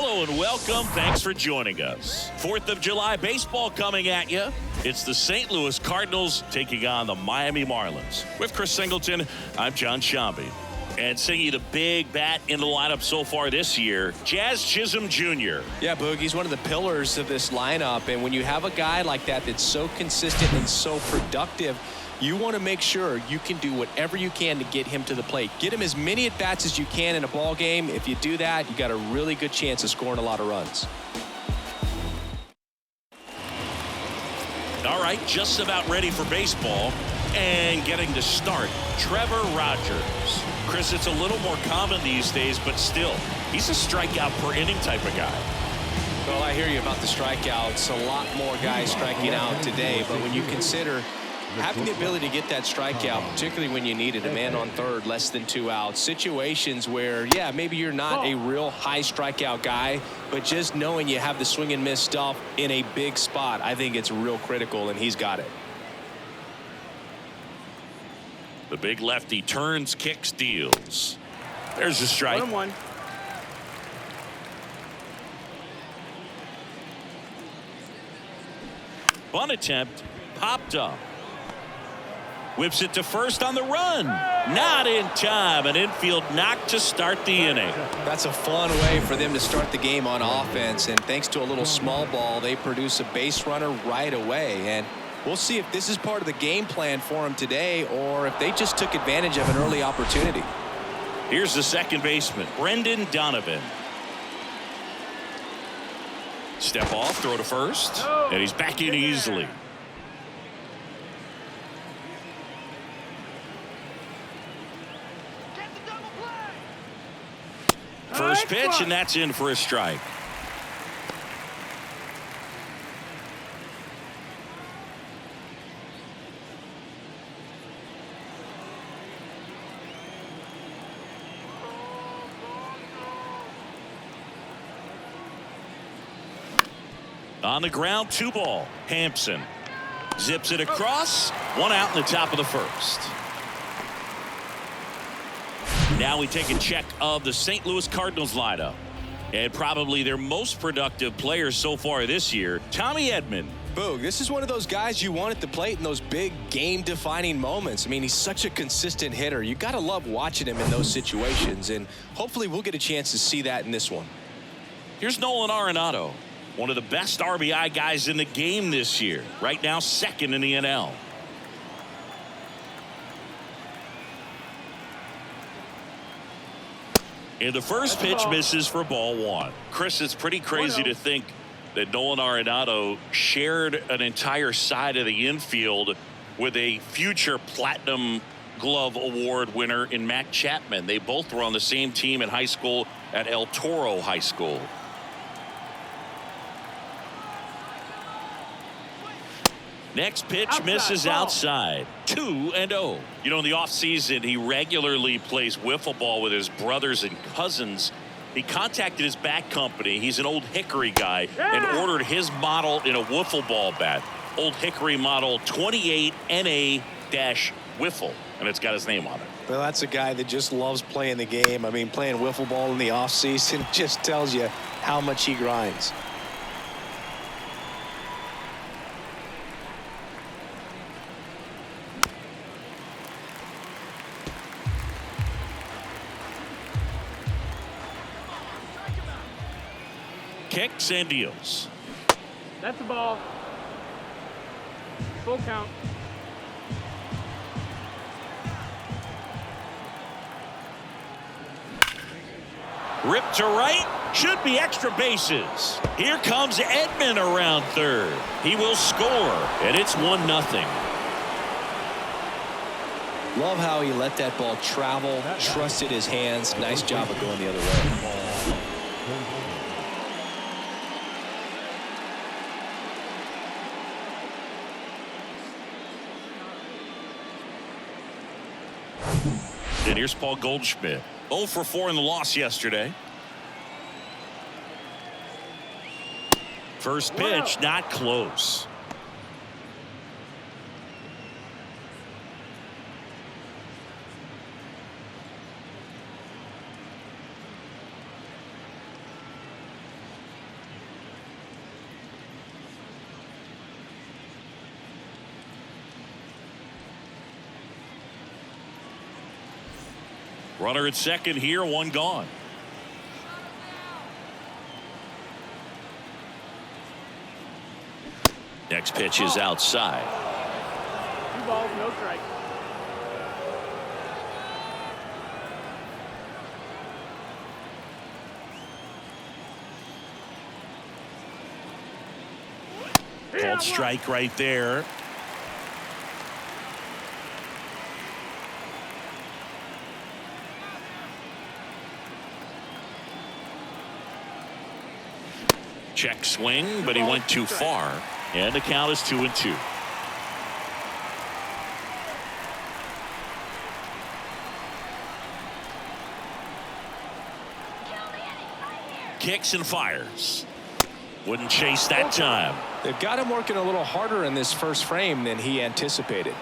Hello and welcome. Thanks for joining us. 4th of July baseball coming at you. It's the St. Louis Cardinals taking on the Miami Marlins. With Chris Singleton, I'm John Shambi. And singing the big bat in the lineup so far this year, Jazz Chisholm Jr. Yeah, Boog, he's one of the pillars of this lineup. And when you have a guy like that that's so consistent and so productive, you want to make sure you can do whatever you can to get him to the plate. Get him as many at-bats as you can in a ball game. If you do that, you got a really good chance of scoring a lot of runs. All right, just about ready for baseball and getting to start, Trevor Rogers. Chris, it's a little more common these days, but still, he's a strikeout per inning type of guy. Well, I hear you about the strikeouts. A lot more guys striking out today, but when you consider having the ability to get that strikeout, particularly when you need it, a man on third, less than 2 outs, situations where, yeah, maybe you're not a real high strikeout guy, but just knowing you have the swing and miss stuff in a big spot, I think it's real critical, and he's got it. The big lefty turns, kicks, deals. There's a strike. 1-1. Bunt attempt, popped up. Whips it to first on the run. Not in time. An infield knock to start the inning. That's a fun way for them to start the game on offense, and thanks to a little small ball, they produce a base runner right away. And we'll see if this is part of the game plan for them today or if they just took advantage of an early opportunity. Here's the second baseman, Brendan Donovan. Step off, throw to first, and he's back in easily. First pitch, and that's in for a strike. On the ground, 2 ball. Hampson zips it across. 1 out in the top of the first. Now we take a check of the St. Louis Cardinals lineup. And probably their most productive player so far this year, Tommy Edman. Boog, this is one of those guys you want at the plate in those big game-defining moments. I mean, he's such a consistent hitter. You got to love watching him in those situations, and hopefully we'll get a chance to see that in this one. Here's Nolan Arenado, one of the best RBI guys in the game this year. Right now, second in the NL. And the first pitch misses for ball 1. Chris, it's pretty crazy to think that Nolan Arenado shared an entire side of the infield with a future Platinum Glove Award winner in Matt Chapman. They both were on the same team in high school at El Toro High School. Next pitch misses outside. 2-0. You know, in the offseason, he regularly plays wiffle ball with his brothers and cousins. He contacted his bat company. He's an Old Hickory guy and ordered his model in a wiffle ball bat. Old Hickory model 28 NA-wiffle. And it's got his name on it. Well, that's a guy that just loves playing the game. I mean, playing wiffle ball in the offseason just tells you how much he grinds. Kicks and deals. That's the ball. Full count. Ripped to right. Should be extra bases. Here comes Edman around third. He will score, and it's 1-0. Love how he let that ball travel, trusted his hands. Nice job of going the other way. And here's Paul Goldschmidt. 0 for 4 in the loss yesterday. First pitch, not close. Runner at second here, one gone. Next pitch is outside. 2 balls, no strikes. Called strike right there. Check swing, but he went too far. And the count is 2-2. Kicks and fires. Wouldn't chase that time. They've got him working a little harder in this first frame than he anticipated.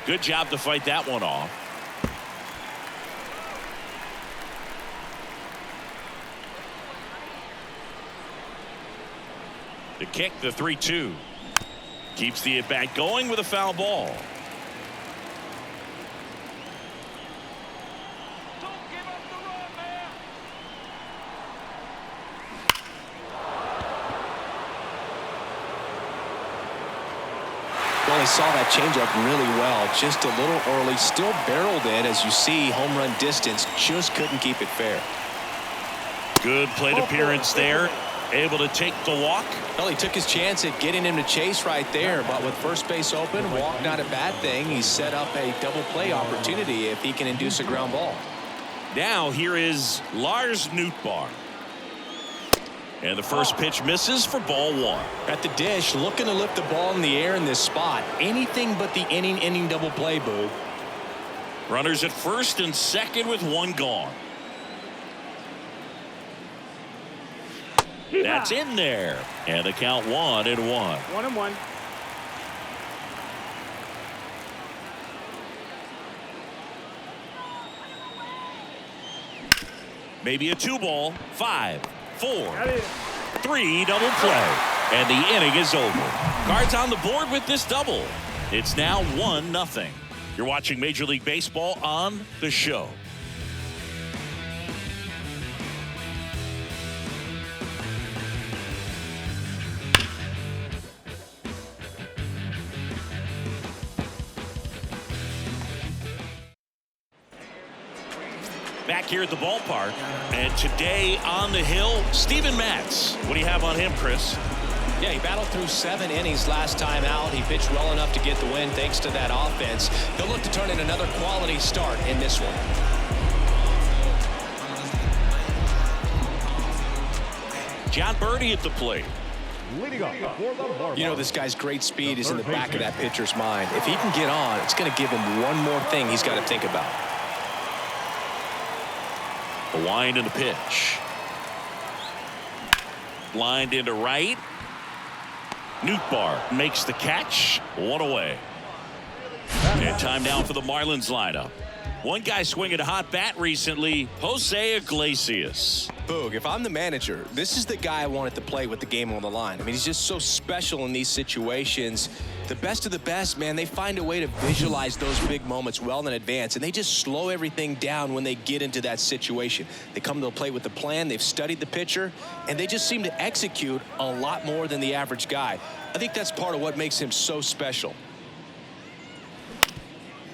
Good job to fight that one off. The kick, the 3-2. Keeps the at-bat going with a foul ball. Well, he saw that changeup really well. Just a little early. Still barreled it. As you see, home run distance. Just couldn't keep it fair. Good plate appearance there. Able to take the walk. Well, he took his chance at getting him to chase right there. But with first base open, walk not a bad thing. He set up a double play opportunity if he can induce a ground ball. Now here is Lars Nootbaar. And the first pitch misses for ball one. At the dish, looking to lift the ball in the air in this spot. Anything but the inning double play, Boo. Runners at first and second with one gone. That's in there. And the count 1-1. 1-1. Maybe a 2-ball. 5, 4, Got it. 3 double play. And the inning is over. Cards on the board with this double. It's now 1-0. You're watching Major League Baseball on The Show. Back here at the ballpark, and today on the hill, Steven Matz. What do you have on him, Chris? Yeah, he battled through 7 innings last time out. He pitched well enough to get the win thanks to that offense. He'll look to turn in another quality start in this one. John Birdie at the plate. You know, this guy's great speed is in the back of that pitcher's mind. If he can get on, it's going to give him one more thing he's got to think about. A wind in the pitch. Lined into right. Nootbaar makes the catch. One away. And time now for the Marlins lineup. One guy swinging a hot bat recently, Jose Iglesias. Boog, if I'm the manager, this is the guy I wanted to play with the game on the line. I mean, he's just so special in these situations. The best of the best, man, they find a way to visualize those big moments well in advance, and they just slow everything down when they get into that situation. They come to the plate with a plan, they've studied the pitcher, and they just seem to execute a lot more than the average guy. I think that's part of what makes him so special.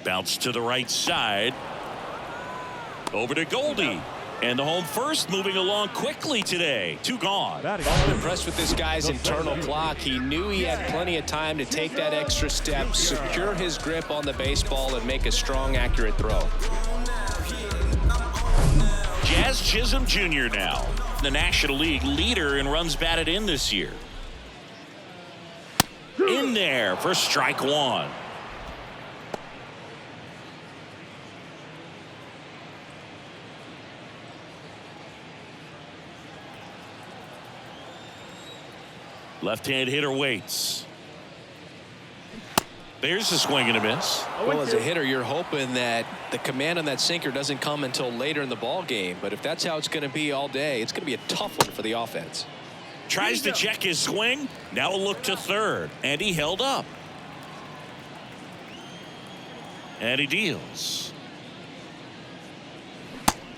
Bounce to the right side. Over to Goldie. And the home first moving along quickly today. 2 gone. I'm impressed with this guy's internal clock. He knew he had plenty of time to take that extra step, secure his grip on the baseball, and make a strong, accurate throw. Jazz Chisholm Jr. now, the National League leader in runs batted in this year. In there for strike 1. Left-hand hitter waits. There's a swing and a miss. Well, as a hitter, you're hoping that the command on that sinker doesn't come until later in the ball game. But if that's how it's going to be all day, it's going to be a tough one for the offense. Tries to check his swing. Now a look to third. And he held up. And he deals.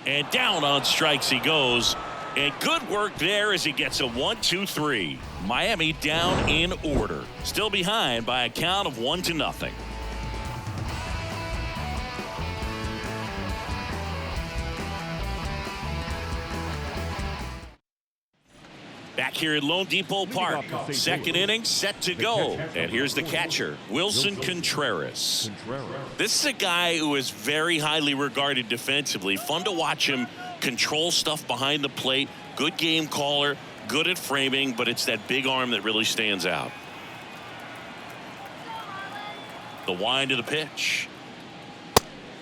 And down on strikes he goes. And good work there as he gets a 1-2-3. Miami down in order. Still behind by a count of 1-0. Back here at Lone Depot Park. Second inning set to go. And here's the catcher, Wilson Contreras. This is a guy who is very highly regarded defensively. Fun to watch him control stuff behind the plate. Good game caller, good at framing, but it's that big arm that really stands out. The wind of the pitch.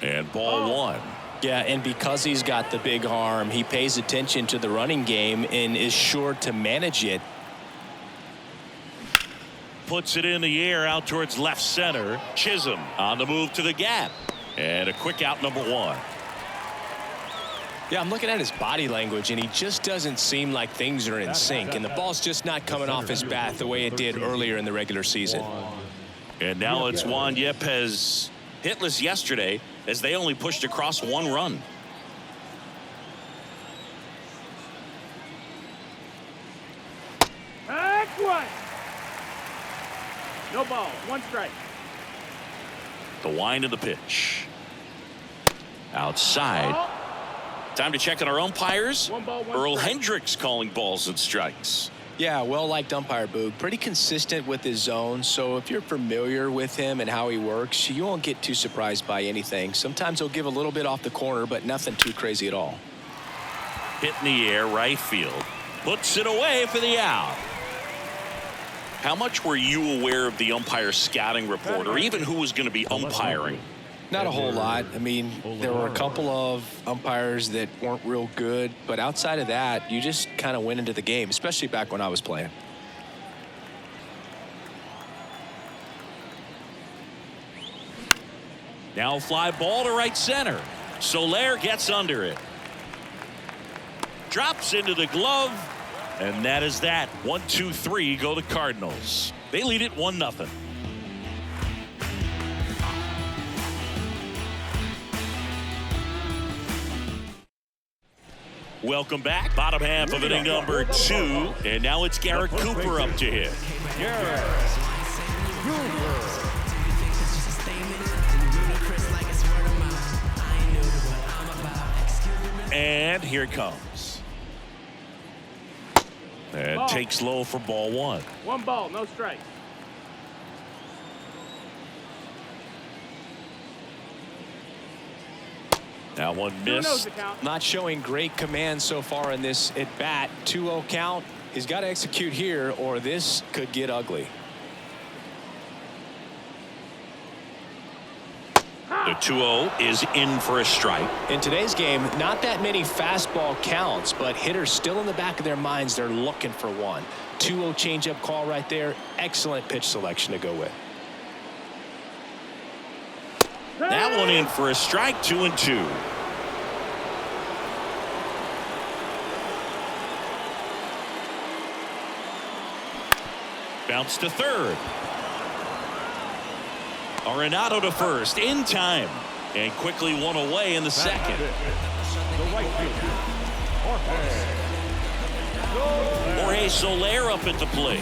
And ball one. Yeah, and because he's got the big arm, he pays attention to the running game and is sure to manage it. Puts it in the air out towards left center. Chisholm on the move to the gap. And a quick out, number one. Yeah, I'm looking at his body language, and he just doesn't seem like things are in sync, and the ball's just not coming off his bat the way it did earlier in the regular season. And now it's Juan Yepez, hitless yesterday, as they only pushed across one run. Back one. No ball. One strike. The wind of the pitch. Outside. Ball. Time to check on our umpires. One ball, one Earl strike. Hendricks calling balls and strikes. Yeah, well-liked umpire, Boog. Pretty consistent with his zone, so if you're familiar with him and how he works, you won't get too surprised by anything. Sometimes he'll give a little bit off the corner, but nothing too crazy at all. Hit in the air, right field. Puts it away for the out. How much were you aware of the umpire scouting report, or even who was going to be umpiring? Not a whole lot. I mean, there were a couple of umpires that weren't real good, but outside of that, you just kind of went into the game, especially back when I was playing. Now fly ball to right center. Soler gets under it. Drops into the glove. And that is that. 1-2-3 go the Cardinals. They lead it 1-0. Welcome back. Bottom half of inning number 2. And now it's Garrett Cooper up to hit. And here it comes. And Ball. takes low for ball one. One ball, no strike. That one 2-0 missed. the count. Not showing great command so far in this at bat. 2-0 count. He's got to execute here, or this could get ugly. The 2-0 is in for a strike. In today's game, not that many fastball counts, but hitters still in the back of their minds, they're looking for one. 2-0 changeup call right there. Excellent pitch selection to go with. That one in for a strike. 2-2. Bounce to third. Arenado to first in time, and quickly one away in the second. Jorge Soler up at the plate.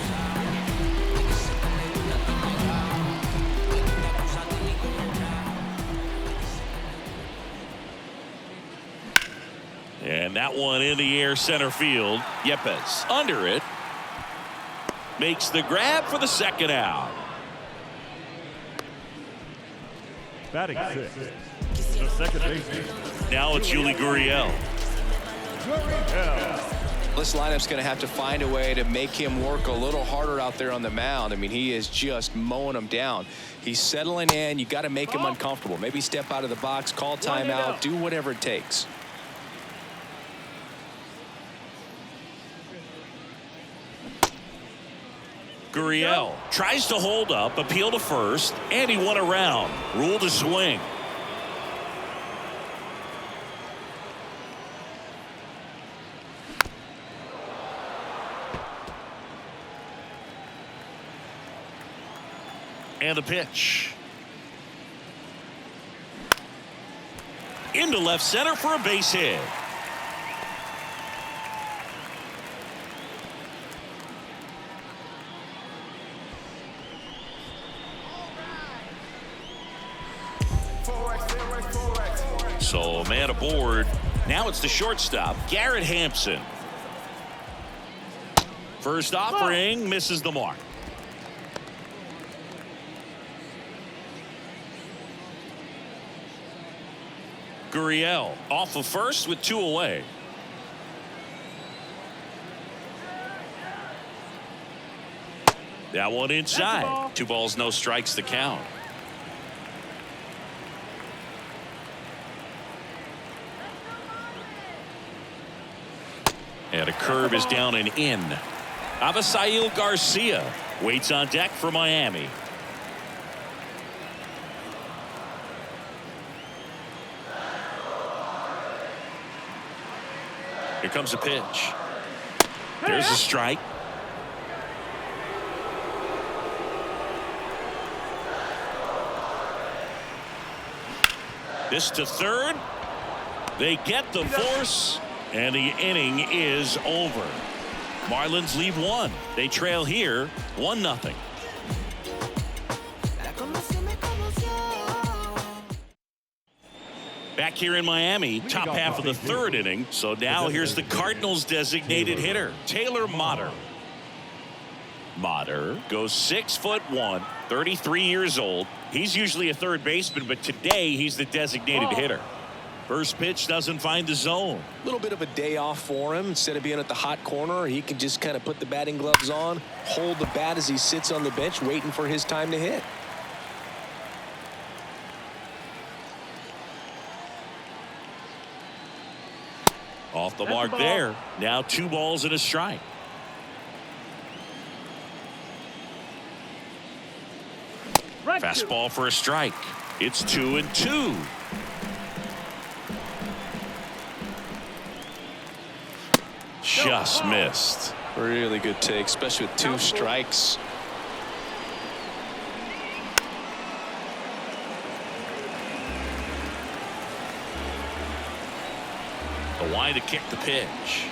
And that one in the air center field. Yepez under it. Makes the grab for the second out. Batting sixth, the second baseman. Now it's Yuli Gurriel. This lineup's going to have to find a way to make him work a little harder out there on the mound. I mean, he is just mowing them down. He's settling in. You got to make him uncomfortable. Maybe step out of the box, call timeout, do whatever it takes. Gurriel tries to hold up, appeal to first, and he won around. Rule to swing. And the pitch. Into left center for a base hit. So man aboard. Now it's the shortstop, Garrett Hampson. First offering misses the mark. Gurriel off of first with 2 away. That one inside. 2 balls, no strikes, the count. And a curve is down and in. Avisail Garcia waits on deck for Miami. Here comes a pitch. There's a strike. This to third. They get the force, and the inning is over. Marlins leave 1. They trail here 1-0. Back here in Miami, top half of the 3rd inning. So now here's the Cardinals' designated hitter, Taylor Motter. Motter goes 6'1", 33 years old. He's usually a third baseman, but today he's the designated hitter. First pitch doesn't find the zone. A little bit of a day off for him. Instead of being at the hot corner, he can just kind of put the batting gloves on, hold the bat as he sits on the bench waiting for his time to hit. Off the mark there. Now 2 balls and a strike. Fastball for a strike. It's 2-2. Just missed. Really good take, especially with 2 strikes. The wind to kick the pitch.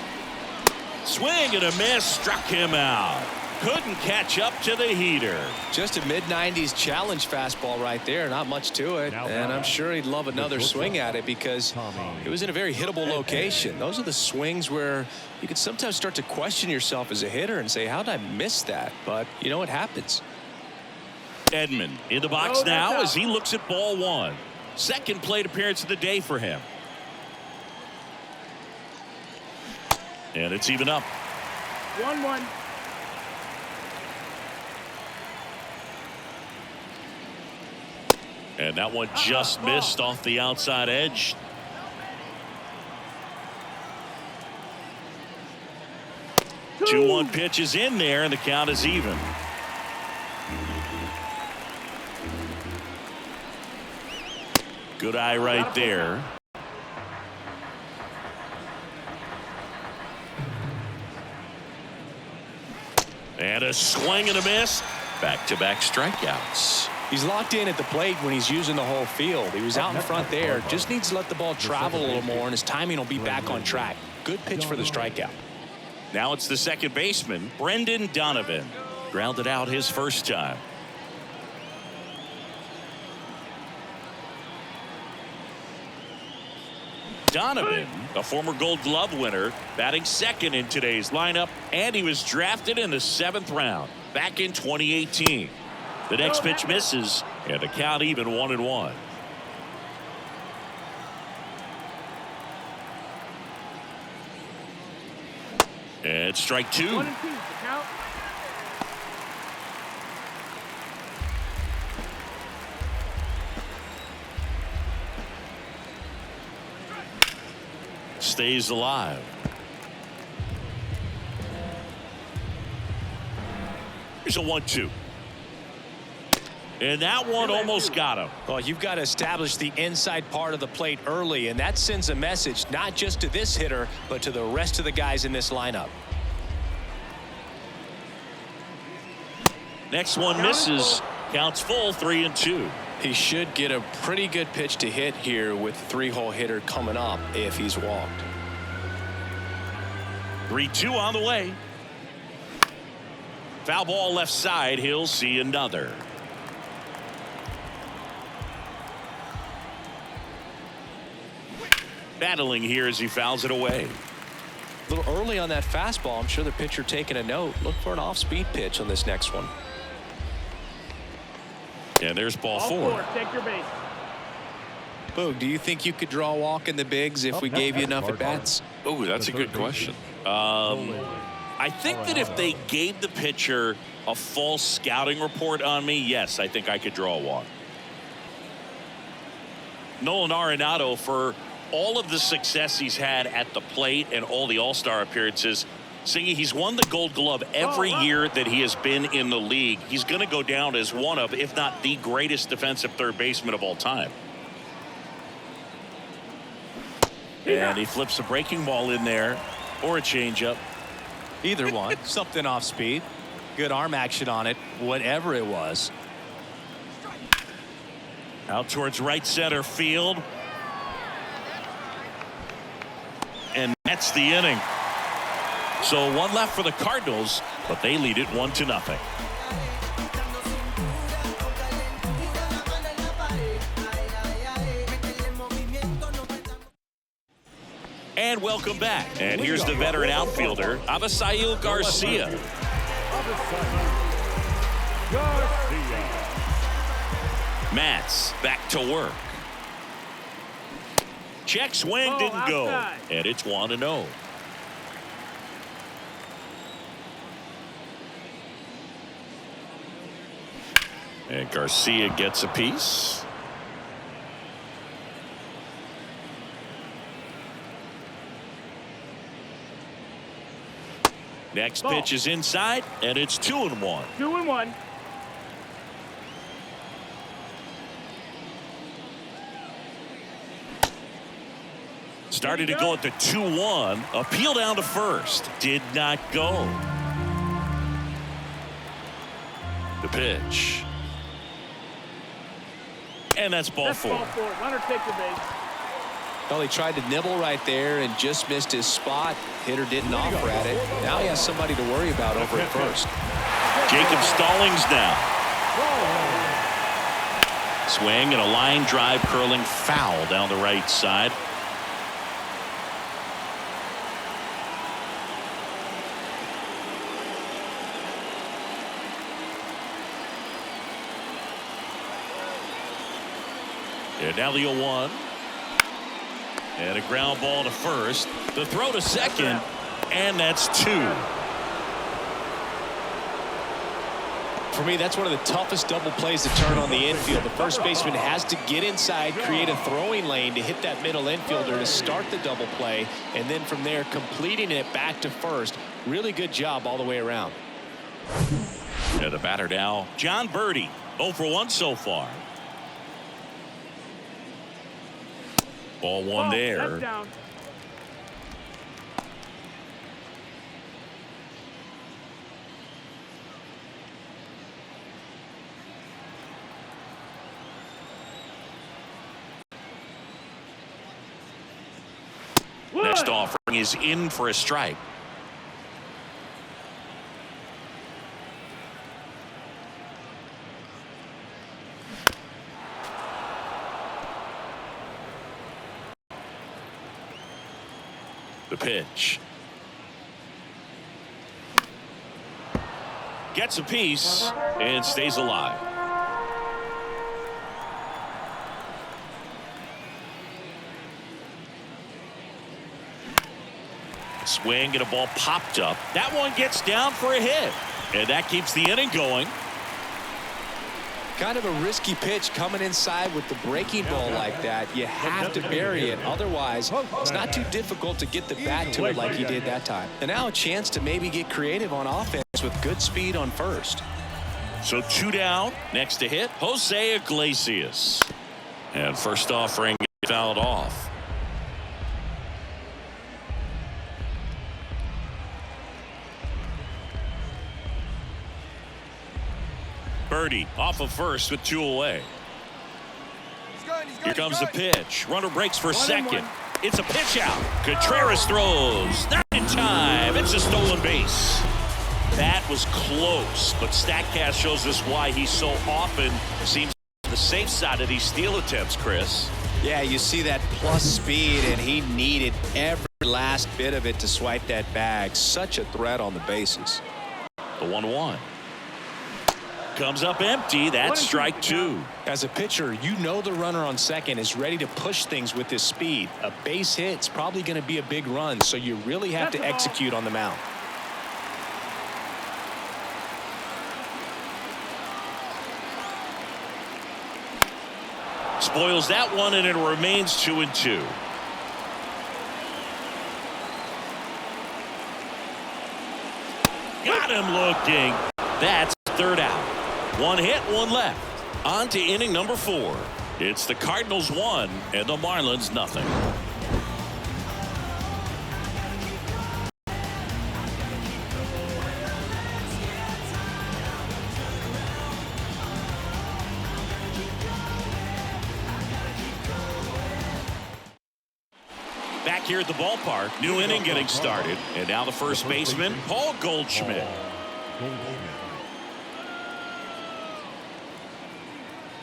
Swing and a miss, struck him out. Couldn't catch up to the heater. Just a mid-90s challenge fastball right there. Not much to it. And I'm sure he'd love another swing at it because it was in a very hittable location. Those are the swings where you can sometimes start to question yourself as a hitter and say, how did I miss that? But, you know, it happens. Edman in the box now as he looks at ball 1. Second plate appearance of the day for him. And it's even up. 1-1. And that one just missed off the outside edge. Two 2-1 pitch is in there, and the count is even. Good eye right there. And a swing and a miss. Back-to-back strikeouts. He's locked in at the plate when he's using the whole field. He was out in front there. Just needs to let the ball travel a little more, and his timing will be back on track. Good pitch for the strikeout. Now it's the second baseman, Brendan Donovan. Grounded out his first time. Donovan, a former Gold Glove winner, batting second in today's lineup, and he was drafted in the 7th round back in 2018. The next pitch misses, and the count even 1-1. And strike 2. 1-2, the count. Stays alive. Here's a 1-2. And that one almost got him. Well, you've got to establish the inside part of the plate early, and that sends a message not just to this hitter, but to the rest of the guys in this lineup. Next one misses. Counts full, 3-2. He should get a pretty good pitch to hit here with the 3-hole hitter coming up if he's walked. 3-2 on the way. Foul ball left side. He'll see another. Battling here as he fouls it away. A little early on that fastball. I'm sure the pitcher taking a note. Look for an off-speed pitch on this next one. And there's ball All four. four. Take your base. Boog, do you think you could draw a walk in the bigs if we gave you enough at-bats? Oh, that's a good question. I think that if they gave the pitcher a full scouting report on me, yes, I think I could draw a walk. Nolan Arenado, for all of the success he's had at the plate and all the All-Star appearances, Singy, he's won the Gold Glove every year that he has been in the league. He's going to go down as one of, if not the greatest defensive third baseman of all time. And he flips a breaking ball in there or a changeup. Either one. Something off speed. Good arm action on it. Whatever it was. Out towards right center field. And that's the inning. So one left for the Cardinals, but they lead it 1-0. And welcome back. And here's the veteran outfielder, Avisail Garcia. Matz back to work. Check swing, didn't go. And it's 1-0. And Garcia gets a piece. Next pitch is inside, and it's 2-1. 2-1. Started to go at the 2-1. Appeal down to first. Did not go. The pitch. And that's ball four. Ball four. Runner take the base. Well, he tried to nibble right there and just missed his spot. Hitter didn't offer at it. Now he has somebody to worry about over at first. Jacob Stallings now. Swing and a line drive curling foul down the right side. And now the 0-1. And a ground ball to first. The throw to second. And that's 2. For me, that's one of the toughest double plays to turn on the infield. The first baseman has to get inside, create a throwing lane to hit that middle infielder to start the double play. And then from there, completing it back to first. Really good job all the way around. And the batter now, John Birdie. 0 for 1 so far. Ball one there. Down. Next offering is in for a strike. The pitch. Gets a piece and stays alive. Swing and a ball popped up. That one gets down for a hit. And that keeps the inning going. Kind of a risky pitch coming inside with the breaking ball like that. You have to bury it. Otherwise, it's not too difficult to get the bat to it like he did that time. And now a chance to maybe get creative on offense with good speed on first. So 2 down. Next to hit, Jose Iglesias. And first offering fouled off. Birdie off of first with 2 away. Here comes the pitch. Runner breaks for second. It's a pitch out. Contreras throws. Not in time. It's a stolen base. That was close, but StatCast shows us why he so often seems the safe side of these steal attempts, Chris. Yeah, you see that plus speed, and he needed every last bit of it to swipe that bag. Such a threat on the bases. The 1-1. Comes up empty. That's strike 2. As a pitcher, you know the runner on second is ready to push things with his speed. A base hit's probably going to be a big run, so you really have to execute on the mound. Spoils that one, and it remains 2-2. Got him looking. That's third out. 1 hit, 1 left. On to inning number 4. It's the Cardinals 1 and the Marlins nothing. Back here at the ballpark, new inning getting started, and now the first baseman, Paul Goldschmidt.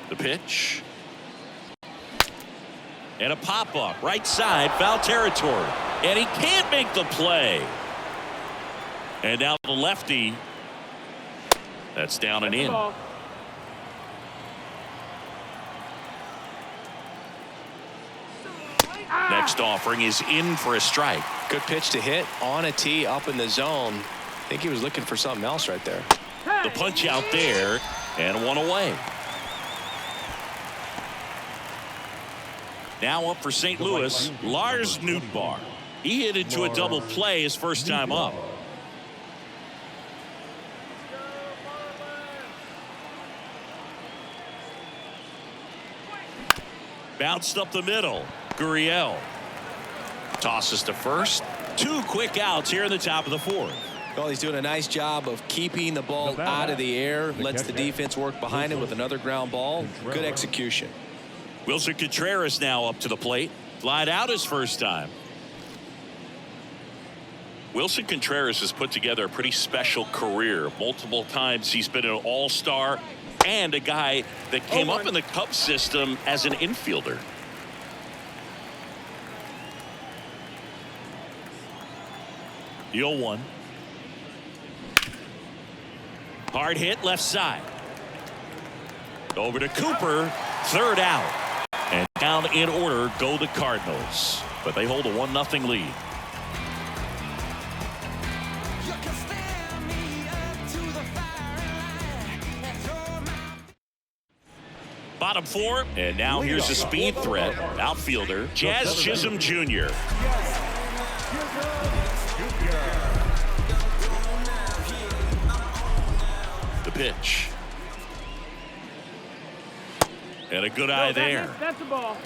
The pitch. And a pop-up right side, foul territory. And he can't make the play. And now the lefty. That's down and in. Next offering is in for a strike. Good pitch to hit on a tee up in the zone. I think he was looking for something else right there. The punch out there, and 1 away. Now up for St. Louis, Lars Nootbaar. He hit into a double play his first time up. Bounced up the middle. Gurriel tosses to first. 2 quick outs here in the top of the 4th. Well, he's doing a nice job of keeping the ball out of the air. Lets the defense work behind him with another ground ball. Good execution. Wilson Contreras now up to the plate. Flied out his first time. Wilson Contreras has put together a pretty special career. Multiple times he's been an all-star and a guy that came up in the Cubs system as an infielder. The 0-1. Hard hit left side. Over to Cooper. Third out. And down in order go the Cardinals. But they hold a 1-0 lead. Bottom 4. And now here's a speed threat. Outfielder Jazz Chisholm Jr. The pitch. And a good eye there. That's the ball.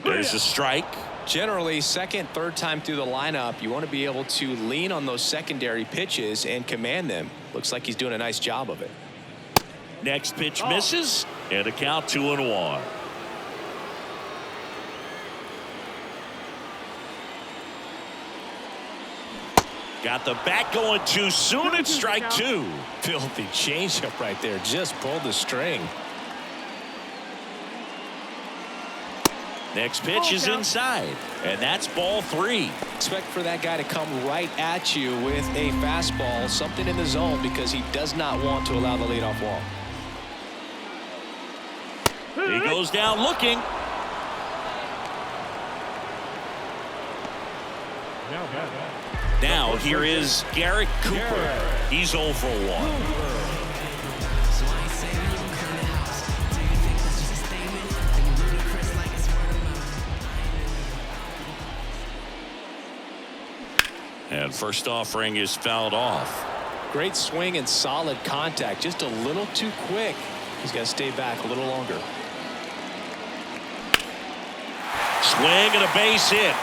There's a strike. Generally, second, third time through the lineup, you want to be able to lean on those secondary pitches and command them. Looks like he's doing a nice job of it. Next pitch misses, and a count 2-1. Got the bat going too soon. It's strike 2. Filthy changeup right there. Just pulled the string. Next pitch is inside, and that's ball 3. Expect for that guy to come right at you with a fastball, something in the zone, because he does not want to allow the leadoff walk. He goes down looking. Now here is Garrett Cooper. He's 0 for 1. And first offering is fouled off. Great swing and solid contact. Just a little too quick. He's got to stay back a little longer. Swing and a base hit.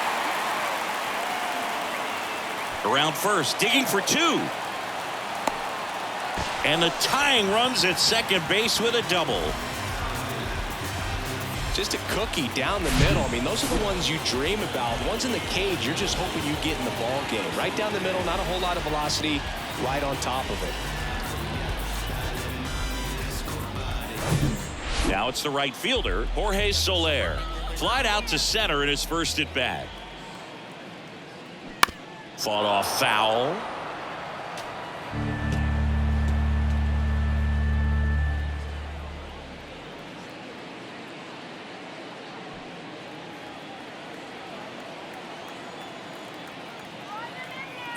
Around first, digging for 2. And the tying runs at second base with a double. Just a cookie down the middle. I mean, those are the ones you dream about. The ones in the cage, you're just hoping you get in the ball game. Right down the middle, not a whole lot of velocity, right on top of it. Now it's the right fielder, Jorge Soler. Flied out to center in his first at bat. Fought off foul.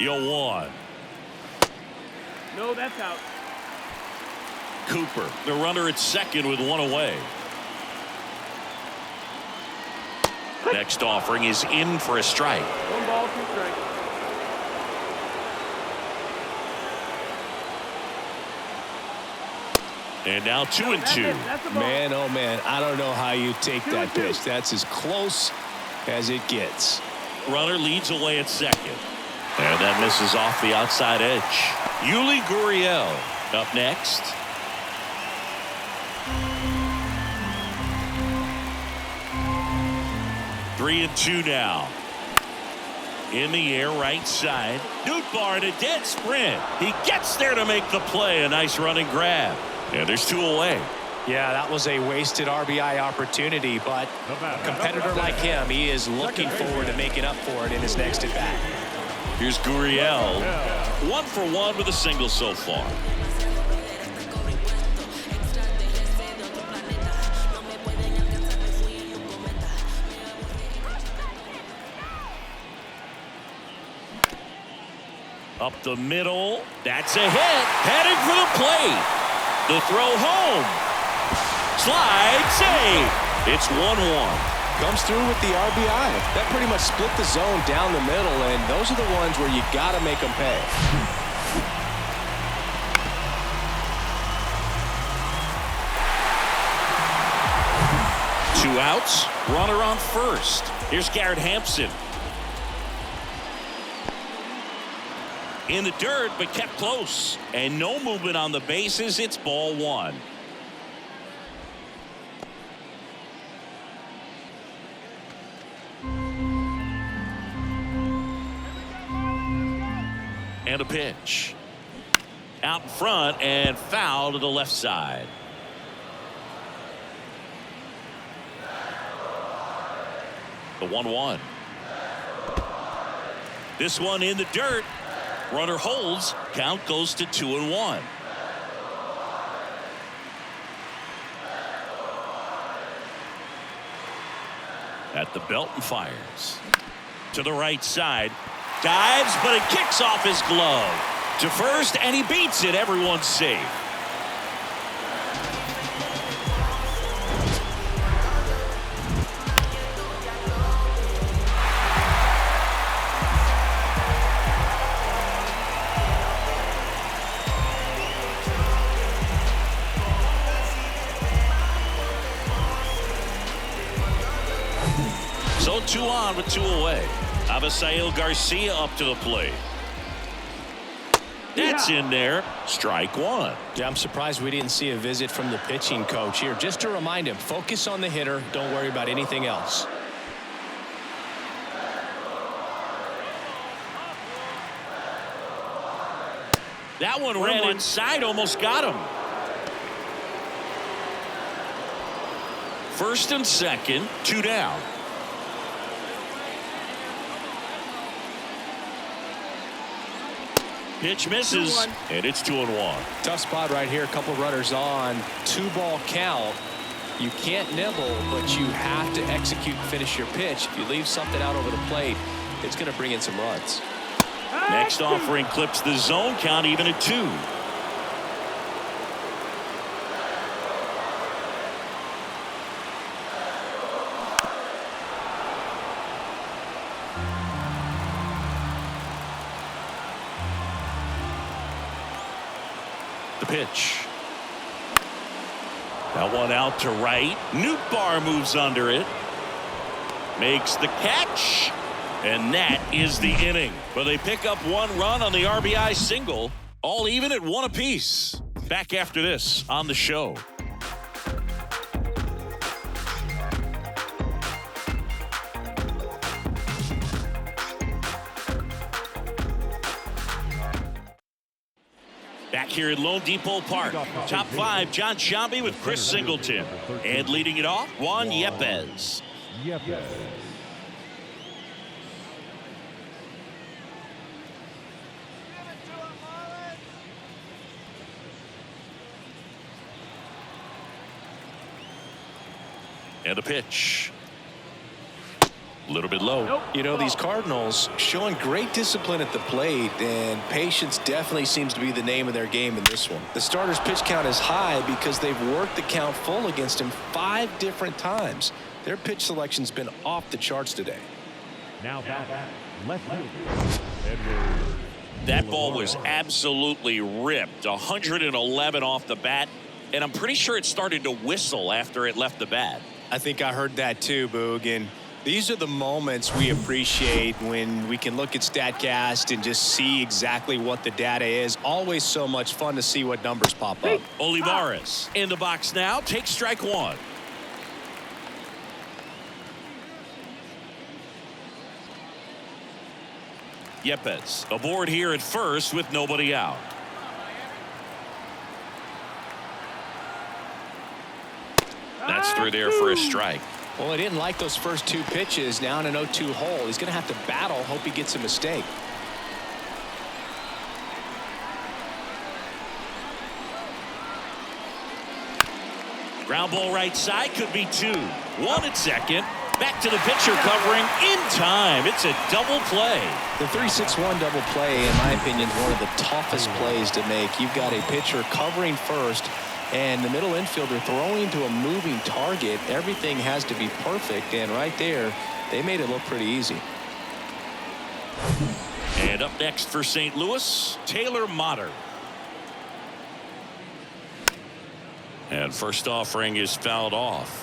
You'll one. No, that's out. Cooper, the runner at second with 1 away. Next offering is in for a strike. 1 ball, 2 strikes. And now 2 and 2. That's a ball. Man, oh man, I don't know how you take that pitch. That's as close as it gets. Runner leads away at second. And that misses off the outside edge. Yuli Gurriel up next. Three and 2 now. In the air, right side. Nootbaar in a dead sprint. He gets there to make the play. A nice running grab. And there's 2 away. Yeah, that was a wasted RBI opportunity, but a competitor like him, he is looking forward to making up for it in his next at bat. Here's Gurriel. 1 for 1 with a single so far. Up the middle. That's a hit. Heading for the plate. The throw home. Slide save. It's 1-1. Comes through with the RBI. That pretty much split the zone down the middle, and those are the ones where you got to make them pay. Two outs. Runner on first. Here's Garrett Hampson. In the dirt, but kept close. And no movement on the bases. It's ball 1. And a pitch. Out in front and foul to the left side. The 1-1. This one in the dirt. Runner holds. Count goes to 2-1. At the belt and fires. To the right side. Dives, but it kicks off his glove. To first, and he beats it. Everyone's safe. So 2 on with 2 away. Avisail Garcia up to the plate. That's in there. Strike 1. Yeah, I'm surprised we didn't see a visit from the pitching coach here. Just to remind him, focus on the hitter. Don't worry about anything else. That one ran inside, almost got him. First and second, 2 down. Pitch misses, and it's 2-1. Tough spot right here. A couple runners on. 2-ball count. You can't nibble, but you have to execute and finish your pitch. If you leave something out over the plate, it's going to bring in some runs. Next offering clips the zone count even at 2. The pitch. That one out to right. Nootbaar moves under it. Makes the catch. And that is the inning. But they pick up one run on the RBI single, all even at one apiece. Back after this on the show. Back here at Lone Depot Park. Top 5, John Sciambi with Chris Singleton. And leading it off, Juan Yepez. And a pitch. A little bit low. You know, these Cardinals showing great discipline at the plate, and patience definitely seems to be the name of their game in this one. The starter's pitch count is high because they've worked the count full against him 5 different times. Their pitch selection's been off the charts today. Now back, left fielder, Edward. That ball was absolutely ripped. 111 off the bat, and I'm pretty sure it started to whistle after it left the bat. I think I heard that too, Boog. And these are the moments we appreciate when we can look at StatCast and just see exactly what the data is. Always so much fun to see what numbers pop up. Olivares in the box now. Takes strike one. Yepez aboard here at first with nobody out. That's through there for a strike. Well, he didn't like those first 2 pitches. Now in an 0-2 hole. He's going to have to battle. Hope he gets a mistake. Ground ball right side, could be 2. 1 at second. Back to the pitcher, covering in time. It's a double play. The 3-6-1 double play, in my opinion, is one of the toughest plays to make. You've got a pitcher covering first, and the middle infielder throwing to a moving target. Everything has to be perfect, and right there, they made it look pretty easy. And up next for St. Louis, Taylor Motter. And first offering is fouled off.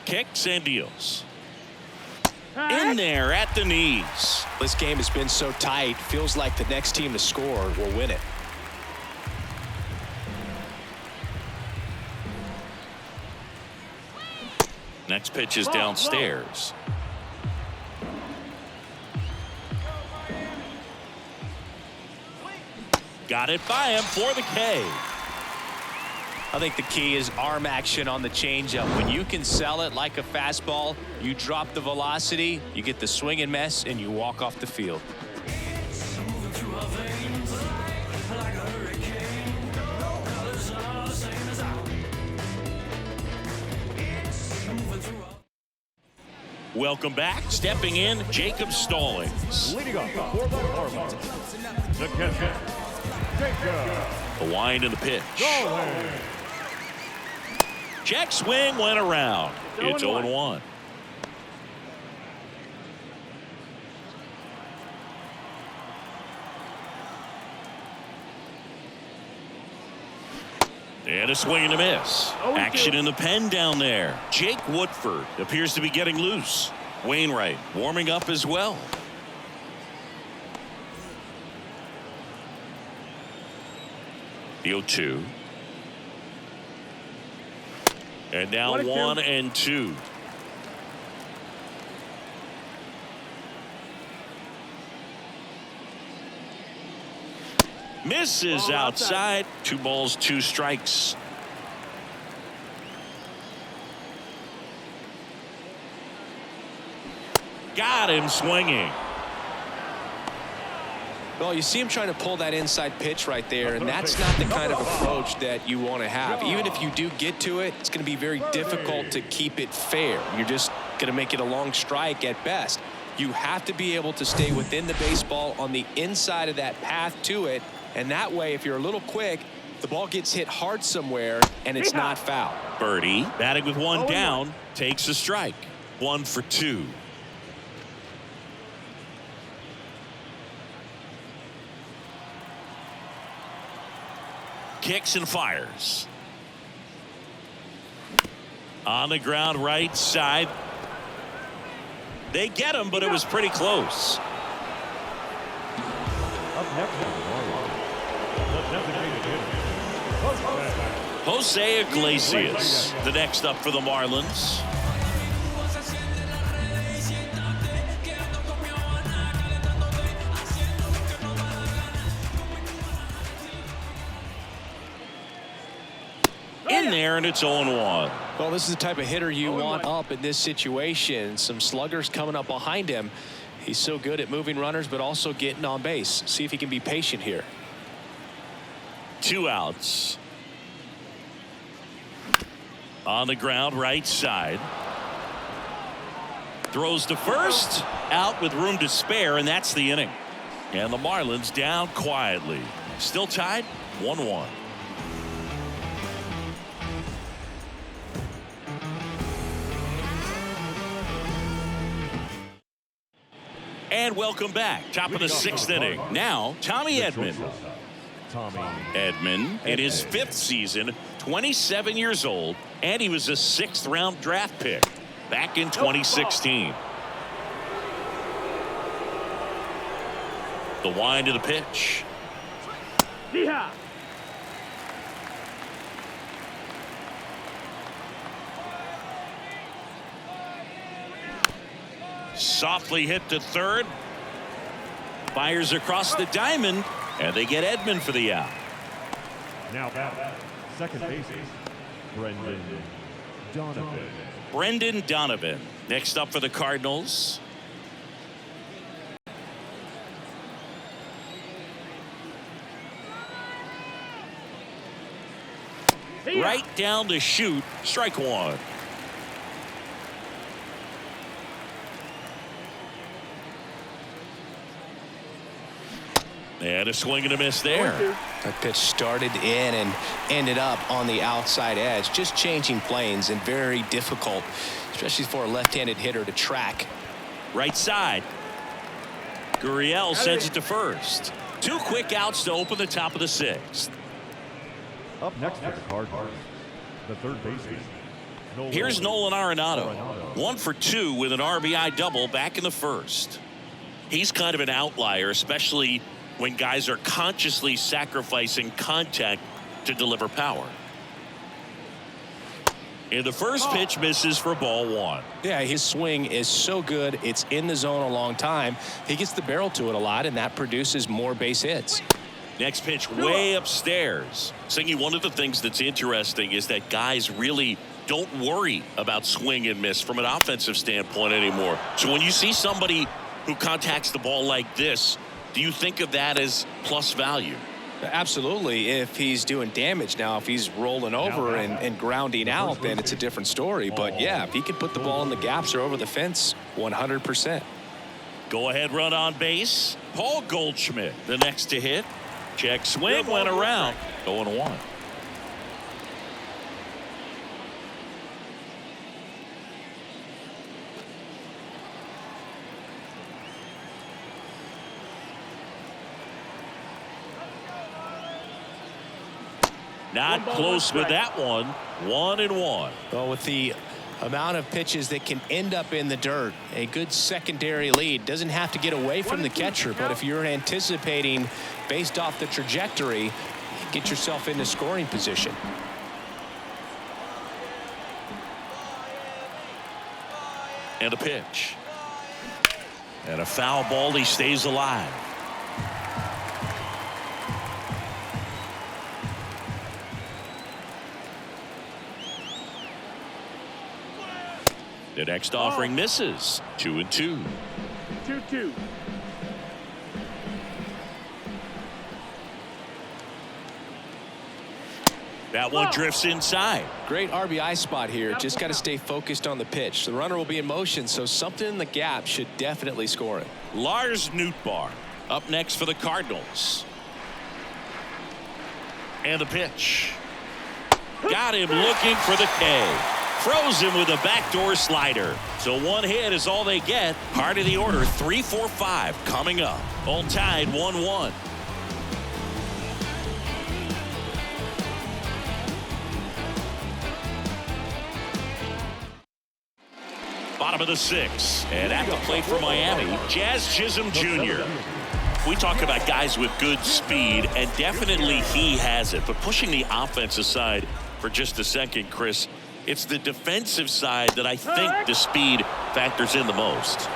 Kicks and deals. In there at the knees. This game has been so tight. Feels like the next team to score will win it. Next pitch is downstairs. Got it by him for the K. I think the key is arm action on the changeup. When you can sell it like a fastball, you drop the velocity, you get the swing and miss, and you walk off the field. Welcome back. Stepping in, Jacob Stallings. Leading off for the Marlins, the catcher, Jacob. The wind and the pitch. Check swing went around. It's 0-1. And a swing and a miss. Action in the pen down there. Jake Woodford appears to be getting loose. Wainwright warming up as well. The 0-2. And now 1 and 2. Misses outside. 2 balls, 2 strikes. Got him swinging. Well, you see him trying to pull that inside pitch right there, and that's not the kind of approach that you want to have. Even if you do get to it, it's going to be very difficult to keep it fair. You're just going to make it a long strike at best. You have to be able to stay within the baseball on the inside of that path to it, and that way, if you're a little quick, the ball gets hit hard somewhere, and it's not foul. Birdie, batting with 1 down, takes a strike. 1 for 2. kicks and fires. On the ground right side. They get him, but it was pretty close. Up next for the Marlins, the designated hitter, Jose Iglesias, the next up for the Marlins. In there, and it's 0-1. Well, this is the type of hitter you want up in this situation. Some sluggers coming up behind him. He's so good at moving runners, but also getting on base. See if he can be patient here. 2 outs. On the ground right side. Throws to first. Out with room to spare, and that's the inning. And the Marlins down quietly. Still tied 1-1. And welcome back. Top of the 6th inning. Now, Tommy Edman. Edman in his 5th season, 27 years old, and he was a 6th round draft pick back in 2016. The wind of the pitch. Yeah. Softly hit to third. Fires across the diamond, and they get Edman for the out. now batting, second baseman, Donovan. Brendan Donovan next up for the Cardinals. Right down the chute, strike one. And a swing and a miss there. That pitch started in and ended up on the outside edge. Just changing planes and very difficult, especially for a left-handed hitter to track. Right side. Gurriel sends it to first. 2 quick outs to open the top of the 6th. Up next for the Cardinals, the third baseman. Here's Nolan Arenado. 1 for 2 with an RBI double back in the 1st. He's kind of an outlier, especially when guys are consciously sacrificing contact to deliver power. And the first pitch misses for ball 1. Yeah, his swing is so good. It's in the zone a long time. He gets the barrel to it a lot, and that produces more base hits. Next pitch way upstairs. Singy, one of the things that's interesting is that guys really don't worry about swing and miss from an offensive standpoint anymore. So when you see somebody who contacts the ball like this, do you think of that as plus value? Absolutely. If he's doing damage now, if he's rolling over and grounding out, then it's a different story. But yeah, if he can put the ball in the gaps or over the fence, 100%. Go ahead run on base. Paul Goldschmidt the next to hit. Check swing went around. 0-1. Not close with that one. 1-1. Well, with the amount of pitches that can end up in the dirt, a good secondary lead doesn't have to get away from the catcher, but if you're anticipating based off the trajectory, get yourself into scoring position. And a pitch. And a foul ball. He stays alive. The next offering misses. 2-2. 2-2. That one drifts inside. Great RBI spot here. Just got to stay focused on the pitch. The runner will be in motion, so something in the gap should definitely score it. Lars Nootbaar up next for the Cardinals. And the pitch. Got him looking for the K. Froze him with a backdoor slider. So one hit is all they get. Part of the order, 3-4-5 coming up. All tied 1-1. Bottom of the 6th. And at the plate for Miami, Jazz Chisholm Jr. We talk about guys with good speed, and definitely he has it. But pushing the offensive side for just a second, Chris, it's the defensive side that I think the speed factors in the most.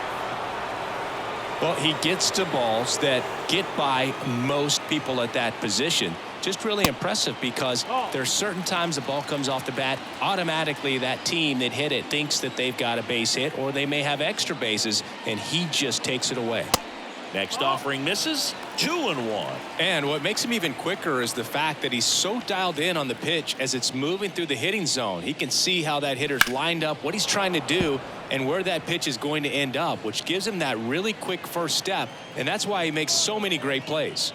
Well, he gets to balls that get by most people at that position. Just really impressive because there's certain times the ball comes off the bat, automatically that team that hit it thinks that they've got a base hit, or they may have extra bases, and he just takes it away. Next offering misses. 2-1. And what makes him even quicker is the fact that he's so dialed in on the pitch as it's moving through the hitting zone. He can see how that hitter's lined up, what he's trying to do, and where that pitch is going to end up, which gives him that really quick first step, and that's why he makes so many great plays.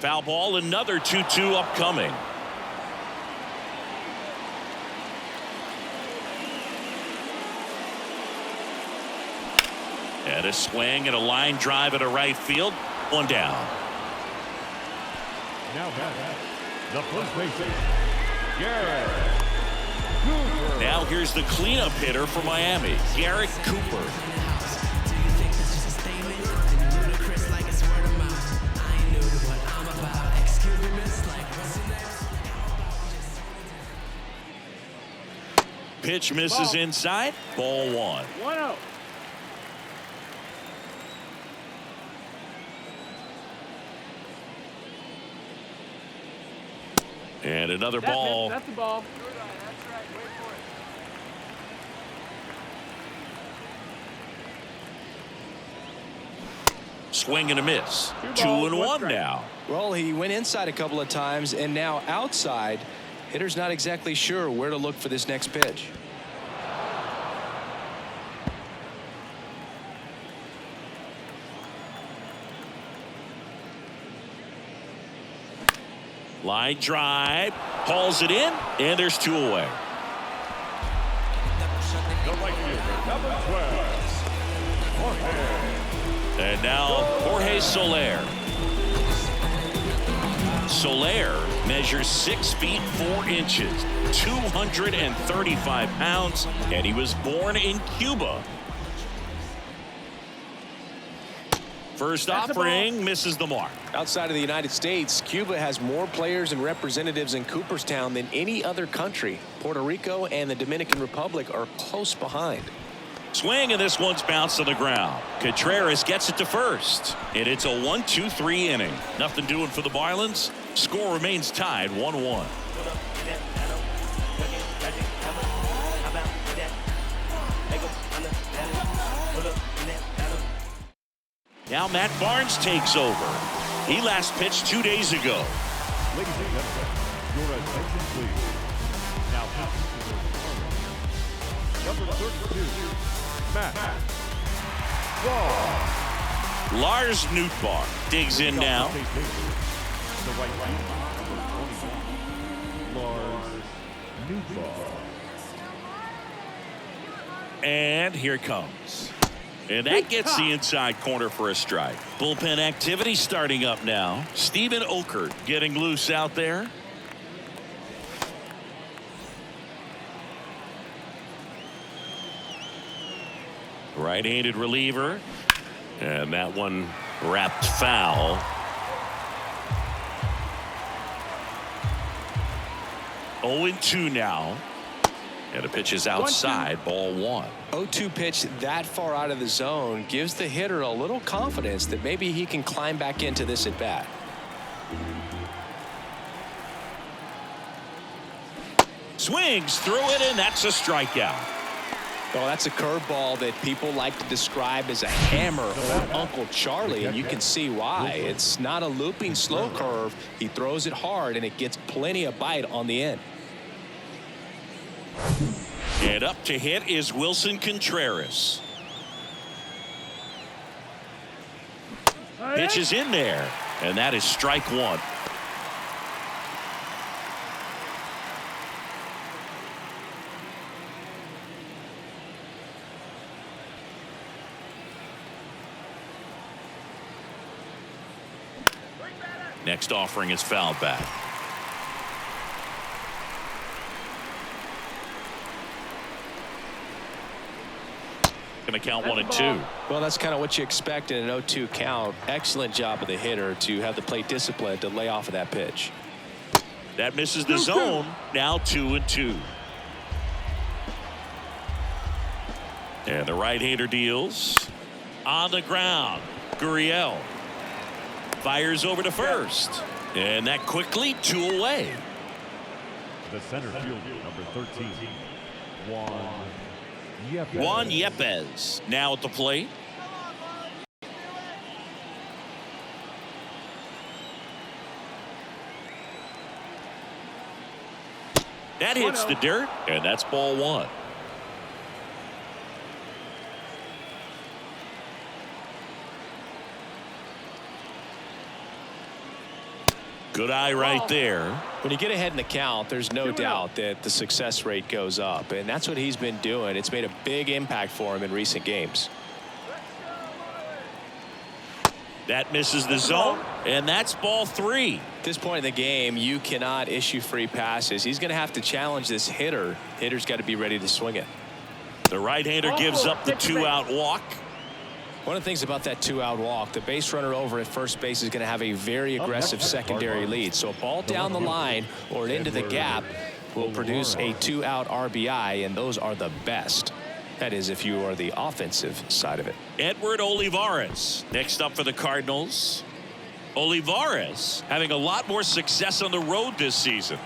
Foul ball, another 2-2 upcoming. And a swing and a line drive at a right field. One down. Now back. The first baseman, Garrett Cooper. Now here's the cleanup hitter for Miami, Garrett Cooper. Pitch misses inside. Ball 1. 1-0. And another ball. That's the ball. Swing and a miss. 2-1 now. Well, he went inside a couple of times, and now outside. Hitter's not exactly sure where to look for this next pitch. Line drive, hauls it in, and there's 2 away. The right fielder, number 12, Jorge. And now Jorge Soler. Soler measures 6 feet 4 inches, 235 pounds, and he was born in Cuba. First offering misses the mark. Outside of the United States, Cuba has more players and representatives in Cooperstown than any other country. Puerto Rico and the Dominican Republic are close behind. Swing, and this one's bounced on the ground. Contreras gets it to first, and it's a 1-2-3 inning. Nothing doing for the Marlins. Score remains tied 1-1. Now Matt Barnes takes over. He last pitched 2 days ago. Ladies and gentlemen, your attention please. Now number 32, Matt Barnes. Lars Nootbaar digs in now. The right fielder, number 21, Lars Nootbaar. And here it comes. And that gets the inside corner for a strike. Bullpen activity starting up now. Steven Okert getting loose out there. Right-handed reliever. And that one wrapped foul. Oh, 0-2 now. And the pitch is outside, ball 1. 0-2 pitch that far out of the zone gives the hitter a little confidence that maybe he can climb back into this at bat. Swings through it, and that's a strikeout. Well, that's a curveball that people like to describe as a hammer or Uncle Charlie, and you can see why. It's not a looping slow curve. He throws it hard, and it gets plenty of bite on the end. And up to hit is Wilson Contreras. Pitch is in there, and that is strike 1. Next offering is fouled back. Going to count 1-2. Well, that's kind of what you expect in an 0-2 count. Excellent job of the hitter to have the plate discipline to lay off of that pitch. That misses the zone. Now 2-2. And the right-hander deals on the ground. Gurriel fires over to first, and that quickly 2 away. The center fielder, number 13, Juan Yepez now at the plate. That hits the dirt, and that's ball 1. Good eye right there. When you get ahead in the count, there's no doubt that the success rate goes up, and that's what he's been doing. It's made a big impact for him in recent games. That misses the zone, and that's ball 3. At this point in the game, you cannot issue free passes. He's going to have to challenge this hitter. Hitter's got to be ready to swing it. The right-hander gives up the 2-out walk. One of the things about that 2-out walk, the base runner over at first base is going to have a very aggressive secondary lead. So a ball down the line or into the gap will produce a 2-out RBI, and those are the best. That is, if you are the offensive side of it. Edward Olivares next up for the Cardinals. Olivares having a lot more success on the road this season.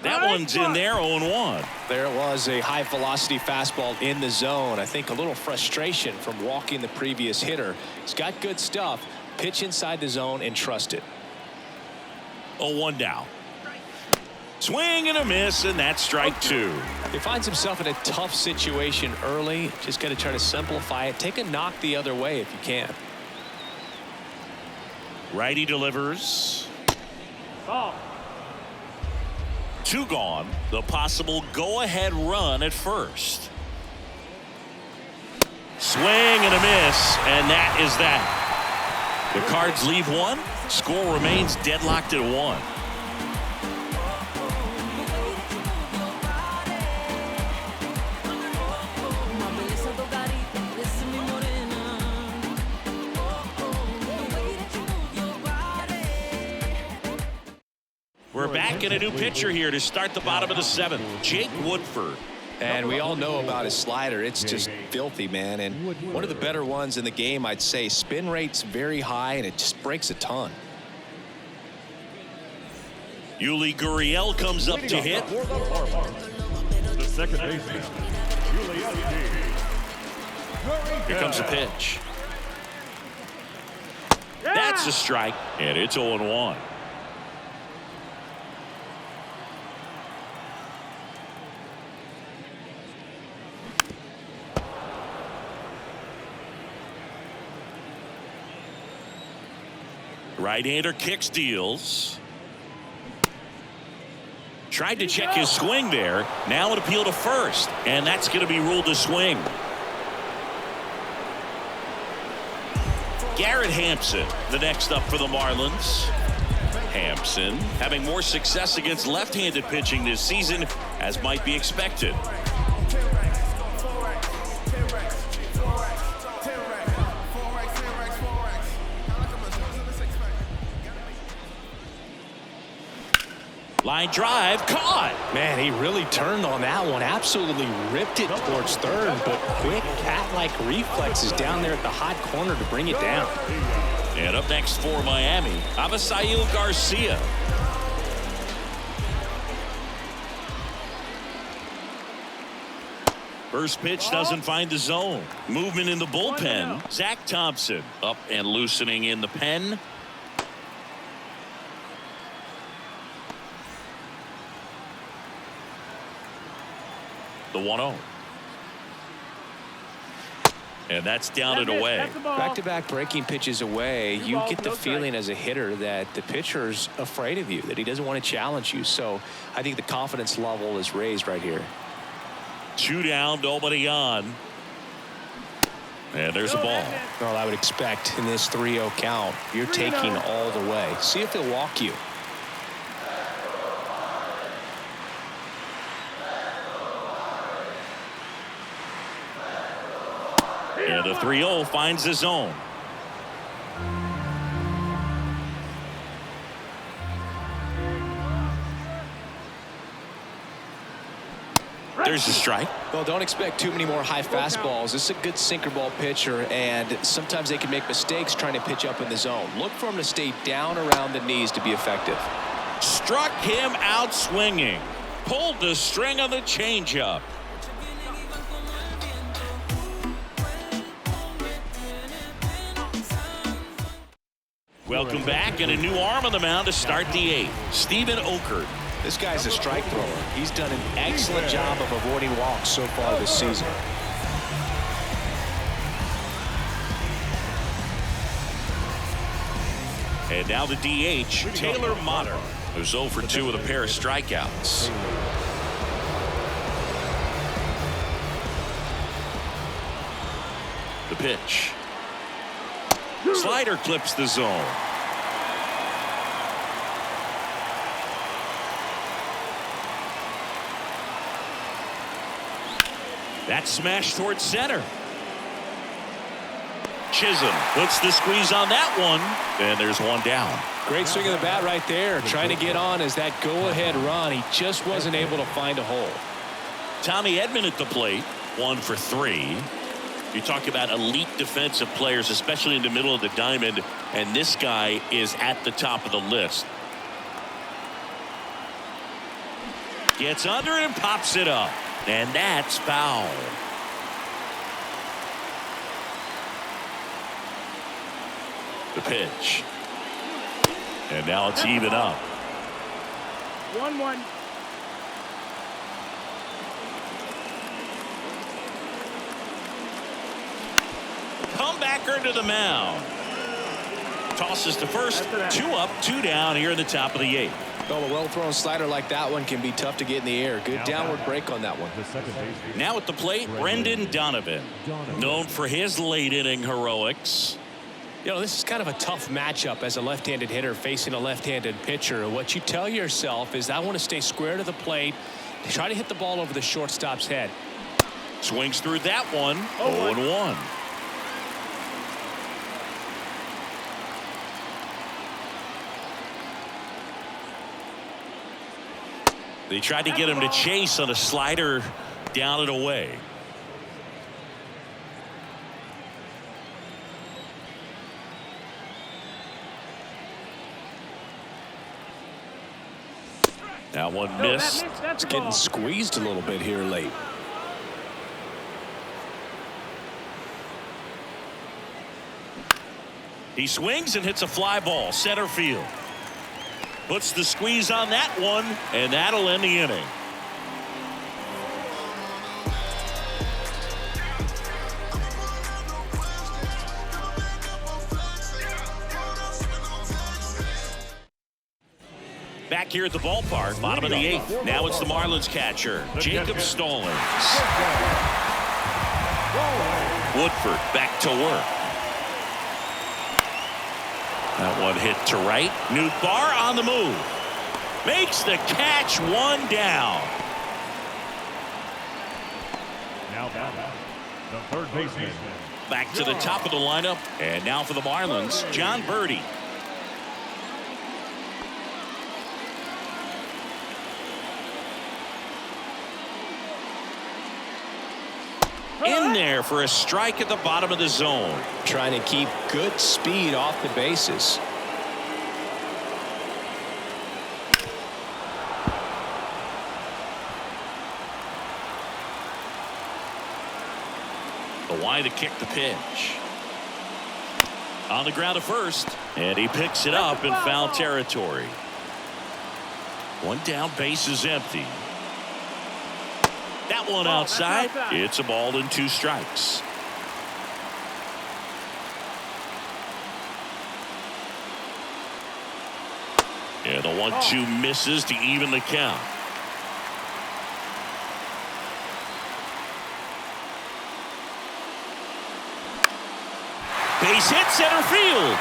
That one's in there, 0-1. There it was, a high velocity fastball in the zone. I think a little frustration from walking the previous hitter. He's got good stuff. Pitch inside the zone and trust it. 0-1 now. Swing and a miss, and that's strike 2. He finds himself in a tough situation early. Just got to try to simplify it. Take a knock the other way if you can. Righty delivers. 2 gone. The possible go-ahead run at first. Swing and a miss, and that is that. The Cards leave 1. Score remains deadlocked at 1. We're back in a new pitcher here to start the bottom of the 7th. Jake Woodford. And we all know about his slider. It's just filthy, man. And one of the better ones in the game, I'd say. Spin rate's very high, and it just breaks a ton. Yuli Gurriel comes up to hit. the second baseman, Here comes a pitch. That's a strike, and it's 0-1. Right-hander kicks, deals. Tried to check his swing there. Now an appeal to first, and that's going to be ruled a swing. Garrett Hampson, the next up for the Marlins. Hampson having more success against left-handed pitching this season, as might be expected. Line drive, caught. Man, he really turned on that one. Absolutely ripped it towards third, but quick cat-like reflexes down there at the hot corner to bring it down. And up next for Miami, Avisail Garcia. First pitch doesn't find the zone. Movement in the bullpen. Zach Thompson up and loosening in the pen. The 1-0. And that's down and away. Back-to-back breaking pitches away, you get the feeling as a hitter that the pitcher's afraid of you, that he doesn't want to challenge you. So I think the confidence level is raised right here. 2 down, nobody on. And there's a ball. Well, I would expect in this 3-0 count, you're taking all the way. See if he'll walk you. And the 3-0 finds the zone. There's a strike. Well, don't expect too many more high fastballs. This is a good sinker ball pitcher, and sometimes they can make mistakes trying to pitch up in the zone. Look for him to stay down around the knees to be effective. Struck him out swinging. Pulled the string on the changeup. Welcome back, and a new arm on the mound to start the 8th. Steven Okert. This guy's a strike thrower. He's done an excellent job of avoiding walks so far this season. And now the DH, Taylor Motter, who's 0 for 2 with a pair of strikeouts. The pitch. Slider clips the zone. That smash towards center. Chisholm puts the squeeze on that one, and there's one down. Great swing of the bat right there, trying to get on as that go-ahead run. He just wasn't able to find a hole. Tommy Edman at the plate, 1 for 3. You talk about elite defensive players, especially in the middle of the diamond, and this guy is at the top of the list. Gets under and pops it up, and that's foul. The pitch. And now it's even up. 1-1. Comebacker to the mound. Tosses to first. 2 up, 2 down here in the top of the 8th. Well, a well-thrown slider like that one can be tough to get in the air. Good downward break on that one. Now at the plate, Brendan Donovan, known for his late-inning heroics. You know, this is kind of a tough matchup as a left-handed hitter facing a left-handed pitcher. What you tell yourself is, I want to stay square to the plate, try to hit the ball over the shortstop's head. Swings through that one. 0-1. They tried to get him to chase on a slider down and away. That one missed. It's getting squeezed a little bit here late. He swings and hits a fly ball center field. Puts the squeeze on that one, and that'll end the inning. Back here at the ballpark, bottom of the 8th. Now it's the Marlins catcher, Jacob Stallings. Woodford back to work. That one hit to right. Nootbaar on the move. Makes the catch, 1 down. Now the third baseman. Back to the top of the lineup. And now for the Marlins, John Birdie. In there for a strike at the bottom of the zone. Trying to keep good speed off the bases. The wide to kick the pitch. On the ground at first. And he picks it up in foul territory. 1 down, base is empty. That one outside. It's a ball and 2 strikes. And the 1-2 misses to even the count. Base hit center field.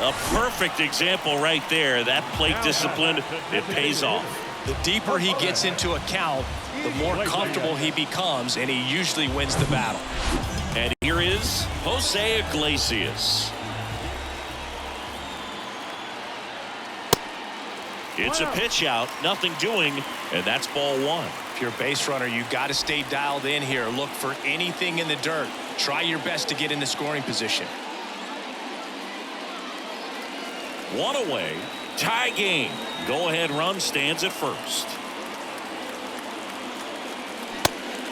A perfect example right there. That plate discipline, it pays off. The deeper he gets into a count, the more comfortable he becomes, and he usually wins the battle. And here is Jose Iglesias. It's a pitch out, nothing doing, and that's ball one. If you're a base runner, you've got to stay dialed in here. Look for anything in the dirt. Try your best to get in the scoring position. One away, tie game. Go-ahead run stands at first.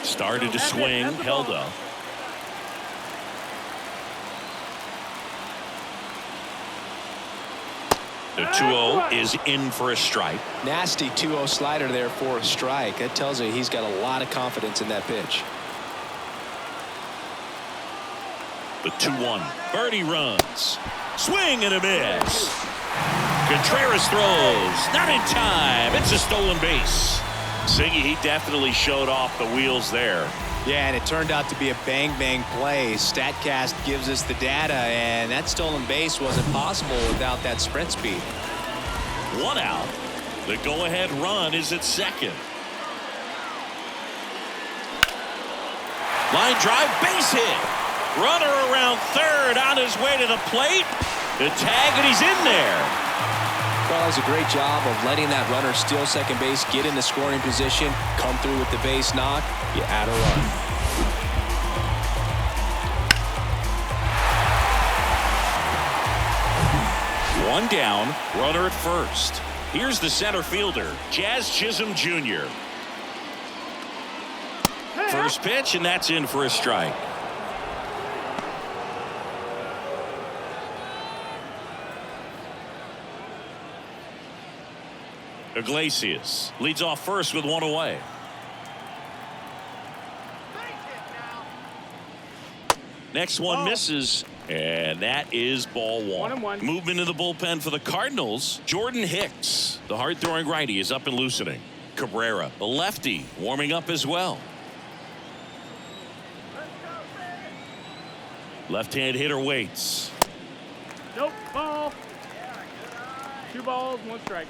Started to swing, held up. The 2-0 is in for a strike. Nasty 2-0 slider there for a strike. That tells you he's got a lot of confidence in that pitch. The 2-1. Birdie runs. Swing and a miss. Contreras throws. Not in time. It's a stolen base. Siggy, he definitely showed off the wheels there. Yeah, and it turned out to be a bang-bang play. StatCast gives us the data, and that stolen base wasn't possible without that sprint speed. One out. The go-ahead run is at second. Line drive, base hit. Runner around third on his way to the plate. The tag, and he's in there. Well, that was a great job of letting that runner steal second base, get in the scoring position, come through with the base knock. You add a run. One down, runner at first. Here's the center fielder, Jazz Chisholm Jr. First pitch, and that's in for a strike. Iglesias leads off first with one away. Next one misses, and that is ball one. 1-1. Movement in the bullpen for the Cardinals. Jordan Hicks, the hard-throwing righty, is up and loosening. Cabrera, the lefty, warming up as well. Left-hand hitter waits. Nope, ball. 2 balls, 1 strike.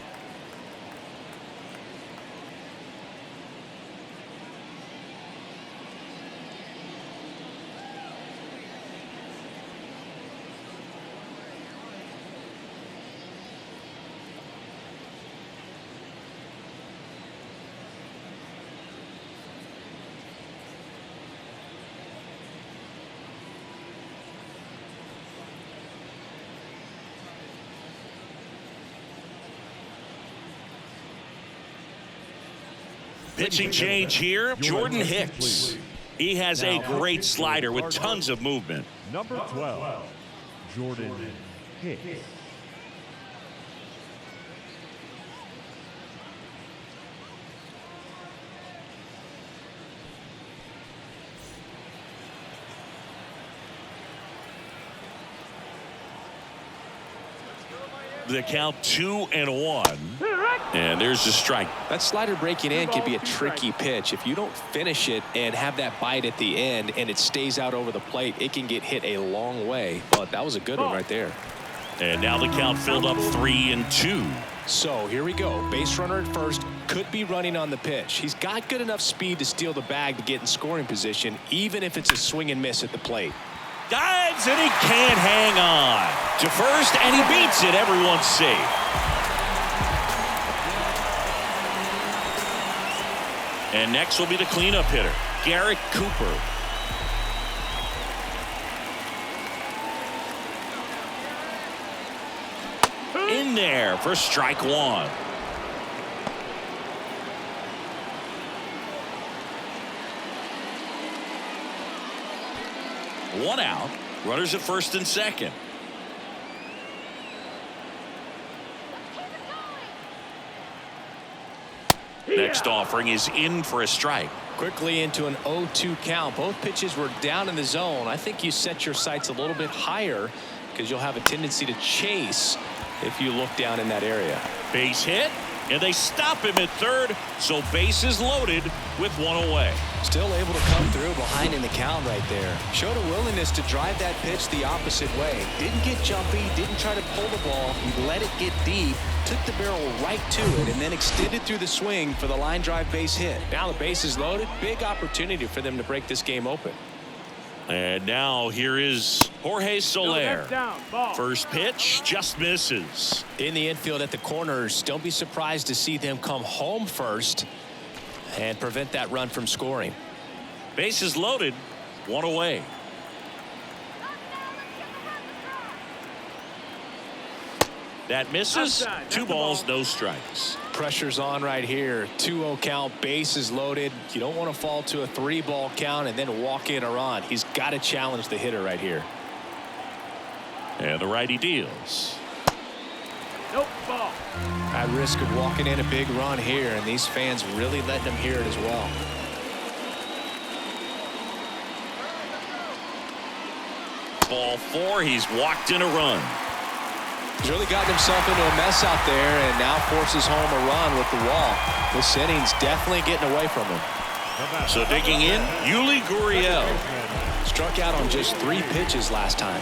Pitching change here, Jordan Hicks. He has a great slider with tons of movement. Number 12, Jordan Hicks. The count 2-1. And there's the strike. That slider breaking in can be a tricky pitch. If you don't finish it and have that bite at the end and it stays out over the plate, it can get hit a long way. But that was a good one right there. And now the count filled up 3-2. So here we go. Base runner at first, could be running on the pitch. He's got good enough speed to steal the bag to get in scoring position, even if it's a swing and miss at the plate. Dives, and he can't hang on to first, and he beats it. Everyone's safe. And next will be the cleanup hitter, Garrett Cooper. In there for strike one. One out. Runners at first and second. Next offering is in for a strike. Quickly into an 0-2 count. Both pitches were down in the zone. I think you set your sights a little bit higher because you'll have a tendency to chase if you look down in that area. Base hit. And they stop him at third, so bases loaded with one away. Still able to come through behind in the count right there. Showed a willingness to drive that pitch the opposite way. Didn't get jumpy, didn't try to pull the ball. He let it get deep, took the barrel right to it, and then extended through the swing for the line drive base hit. Now the base is loaded. Big opportunity for them to break this game open. And now here is Jorge Soler. First pitch just misses. In the infield at the corners, don't be surprised to see them come home first and prevent that run from scoring. Bases loaded, one away. That misses. Two balls, no strikes. Pressure's on right here. 2-0 count, bases loaded. You don't want to fall to a 3-ball count and then walk in or on. He's got to challenge the hitter right here. And the righty deals. Nope, ball. At risk of walking in a big run here, and these fans really letting him hear it as well. Ball 4, he's walked in a run. He's really gotten himself into a mess out there and now forces home a run with the wall. This inning's definitely getting away from him. So digging in, Yuli Gurriel. Struck out on just 3 pitches last time.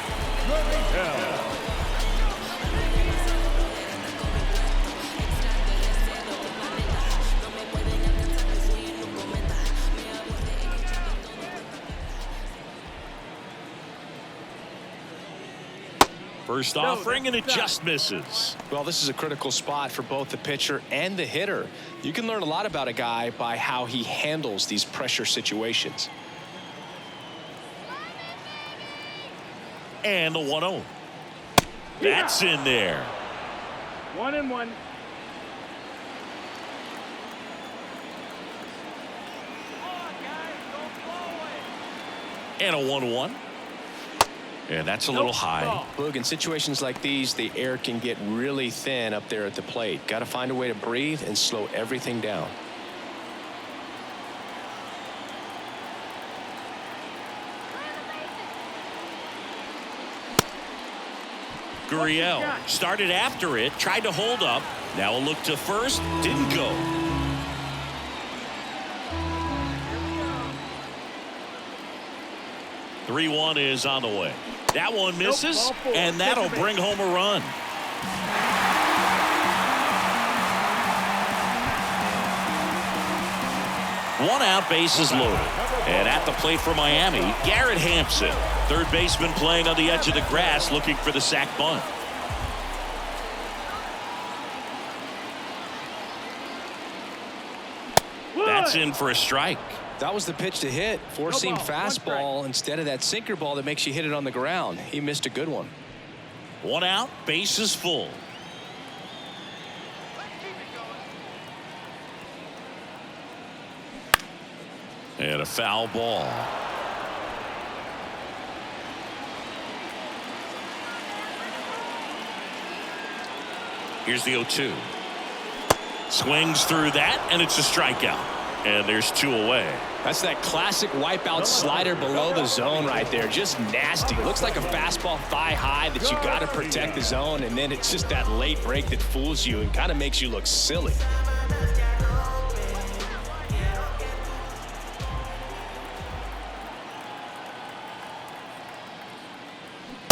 First offering, and it just misses. Well, this is a critical spot for both the pitcher and the hitter. You can learn a lot about a guy by how he handles these pressure situations. And the 1-0. That's in there. 1-1. And a 1-1. And that's a little high. Boog, in situations like these, the air can get really thin up there at the plate. Got to find a way to breathe and slow everything down. Gurriel started after it, tried to hold up. Now a look to first, didn't go. The 3-1 is on the way. That one misses, and that'll bring home a run. One out, bases loaded. And at the plate for Miami, Garrett Hampson. Third baseman playing on the edge of the grass, looking for the sac bunt. That's in for a strike. That was the pitch to hit. Four-seam fastball instead of that sinker ball that makes you hit it on the ground. He missed a good one. One out, bases full. And a foul ball. Here's the 0-2. Swings through that, and it's a strikeout. And there's 2 away. That's that classic wipeout slider below the zone right there. Just nasty. Looks like a fastball thigh high that you got to protect the zone, and then it's just that late break that fools you and kind of makes you look silly.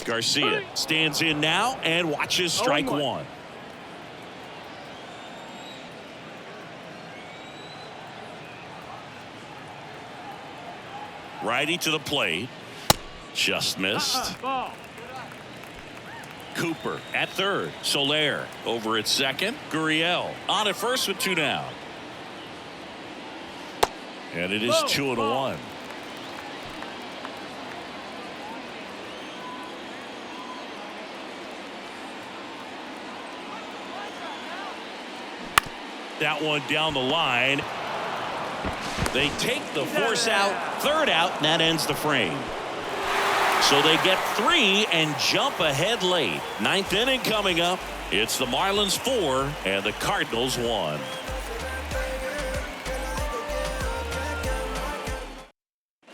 Garcia stands in now and watches strike 1. Righty to the plate. Just missed. Cooper at third. Soler over at second. Gurriel on at first with 2 down. And it is 2-1. That one down the line. They take the force out, third out, and that ends the frame. So they get 3 and jump ahead late. 9th inning coming up. It's the Marlins 4 and the Cardinals 1.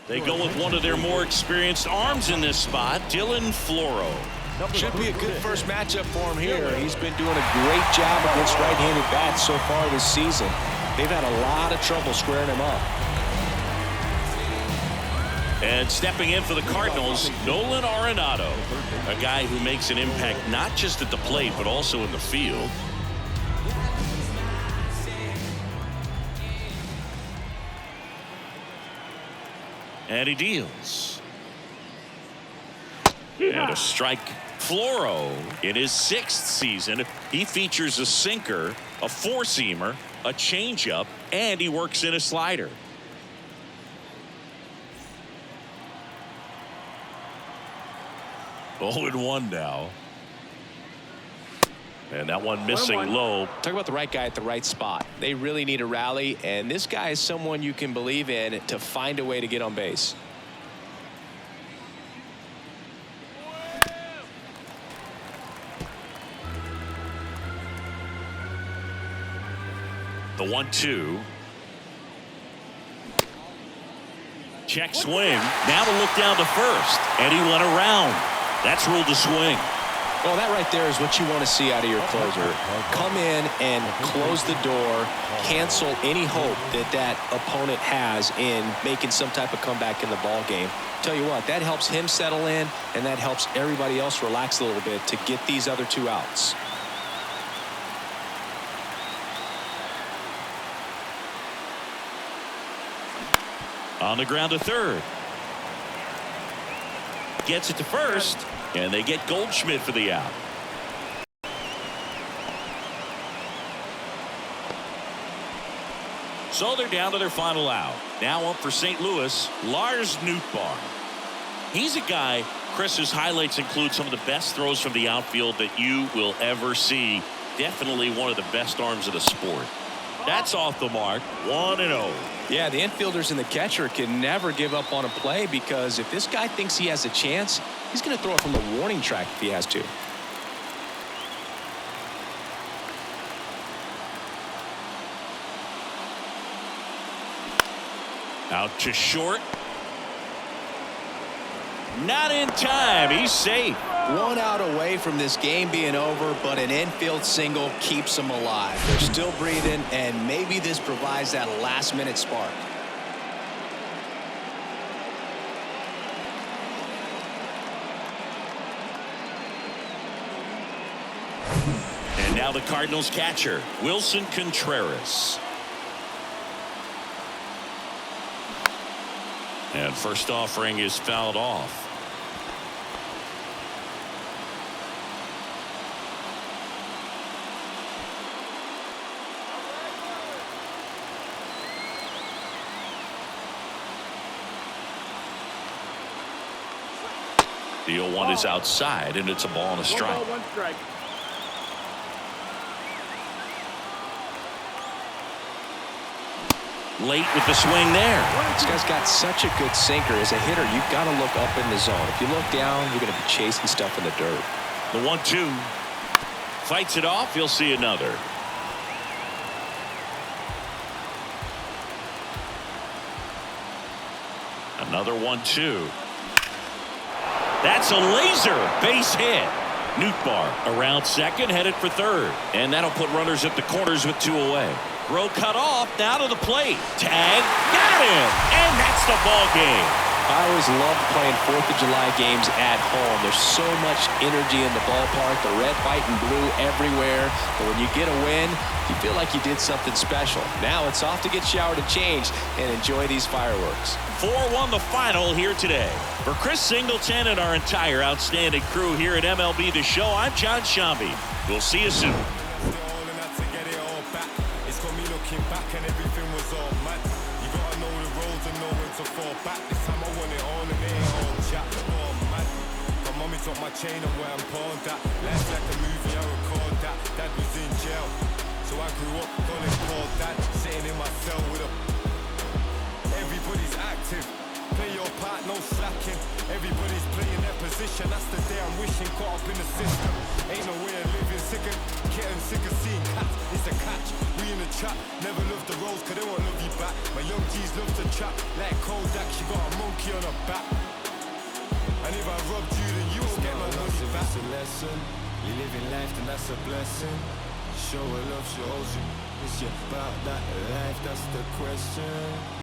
They go with one of their more experienced arms in this spot, Dylan Floro. Should be a good first matchup for him here. He's been doing a great job against right-handed bats so far this season. They've had a lot of trouble squaring him up. And stepping in for the Cardinals, Nolan Arenado, a guy who makes an impact not just at the plate but also in the field. And he deals. And a strike. Floro, in his 6th season, he features a sinker, a four-seamer, a changeup, and he works in a slider. Oh, and 1 now. And that one missing low. Talk about the right guy at the right spot. They really need a rally, and this guy is someone you can believe in to find a way to get on base. The 1-2. Check swing. Now to look down to first. And he went around. That's ruled a swing. Well, that right there is what you want to see out of your closer. Come in and close the door, cancel any hope that opponent has in making some type of comeback in the ball game. Tell you what, that helps him settle in, and that helps everybody else relax a little bit to get these other 2 outs. On the ground to third. Gets it to first, and they get Goldschmidt for the out. So they're down to their final out. Now up for St. Louis, Lars Nootbaar. He's a guy, Chris's highlights include some of the best throws from the outfield that you will ever see. Definitely one of the best arms of the sport. That's off the mark. 1-0. Yeah, the infielders and the catcher can never give up on a play, because if this guy thinks he has a chance, he's going to throw it from the warning track if he has to. Out to short. Not in time. He's safe. 1 out away from this game being over, but an infield single keeps them alive. They're still breathing, and maybe this provides that last-minute spark. And now the Cardinals catcher, Wilson Contreras. And first offering is fouled off. The 0-1 is outside, and it's a ball and a strike. 1 ball, 1 strike. Late with the swing there. This guy's got such a good sinker. As a hitter, you've got to look up in the zone. If you look down, you're going to be chasing stuff in the dirt. The 1-2. Fights it off. You'll see another. Another 1-2. That's a laser base hit. Nootbaar around second, headed for third. And that'll put runners at the corners with 2 away. Throw cut off, now to the plate. Tag, got him, and that's the ball game. I always love playing 4th of July games at home. There's so much energy in the ballpark, the red, white, and blue everywhere. But when you get a win, you feel like you did something special. Now it's off to get showered and changed and enjoy these fireworks. 4-1 the final here today. For Chris Singleton and our entire outstanding crew here at MLB The Show, I'm John Shambi. We'll see you soon. Back and everything was all mad. You gotta know the roads and know when to fall back. This time I want it on and it ain't all chat. Oh mad. My mommy took my chain and where I'm pawned at. Life's like a movie, I record that. Dad was in jail, so I grew up calling Paul Dad. Sitting in my cell with a. Everybody's active. Play your part, no slacking. Everybody's playing their position. That's the day I'm wishing. Caught up in the system. Ain't no way of living. Sick of getting sick of seeing cats. It's a catch. We in the trap. Never loved the roads, cause they won't love you back. My young G's love to trap. Like Kodak, she got a monkey on her back. And if I robbed you, then you won't get my money back. It's a lesson. You live in life, then that's a blessing. Show her love, she holds you. It's about that life, that's the question.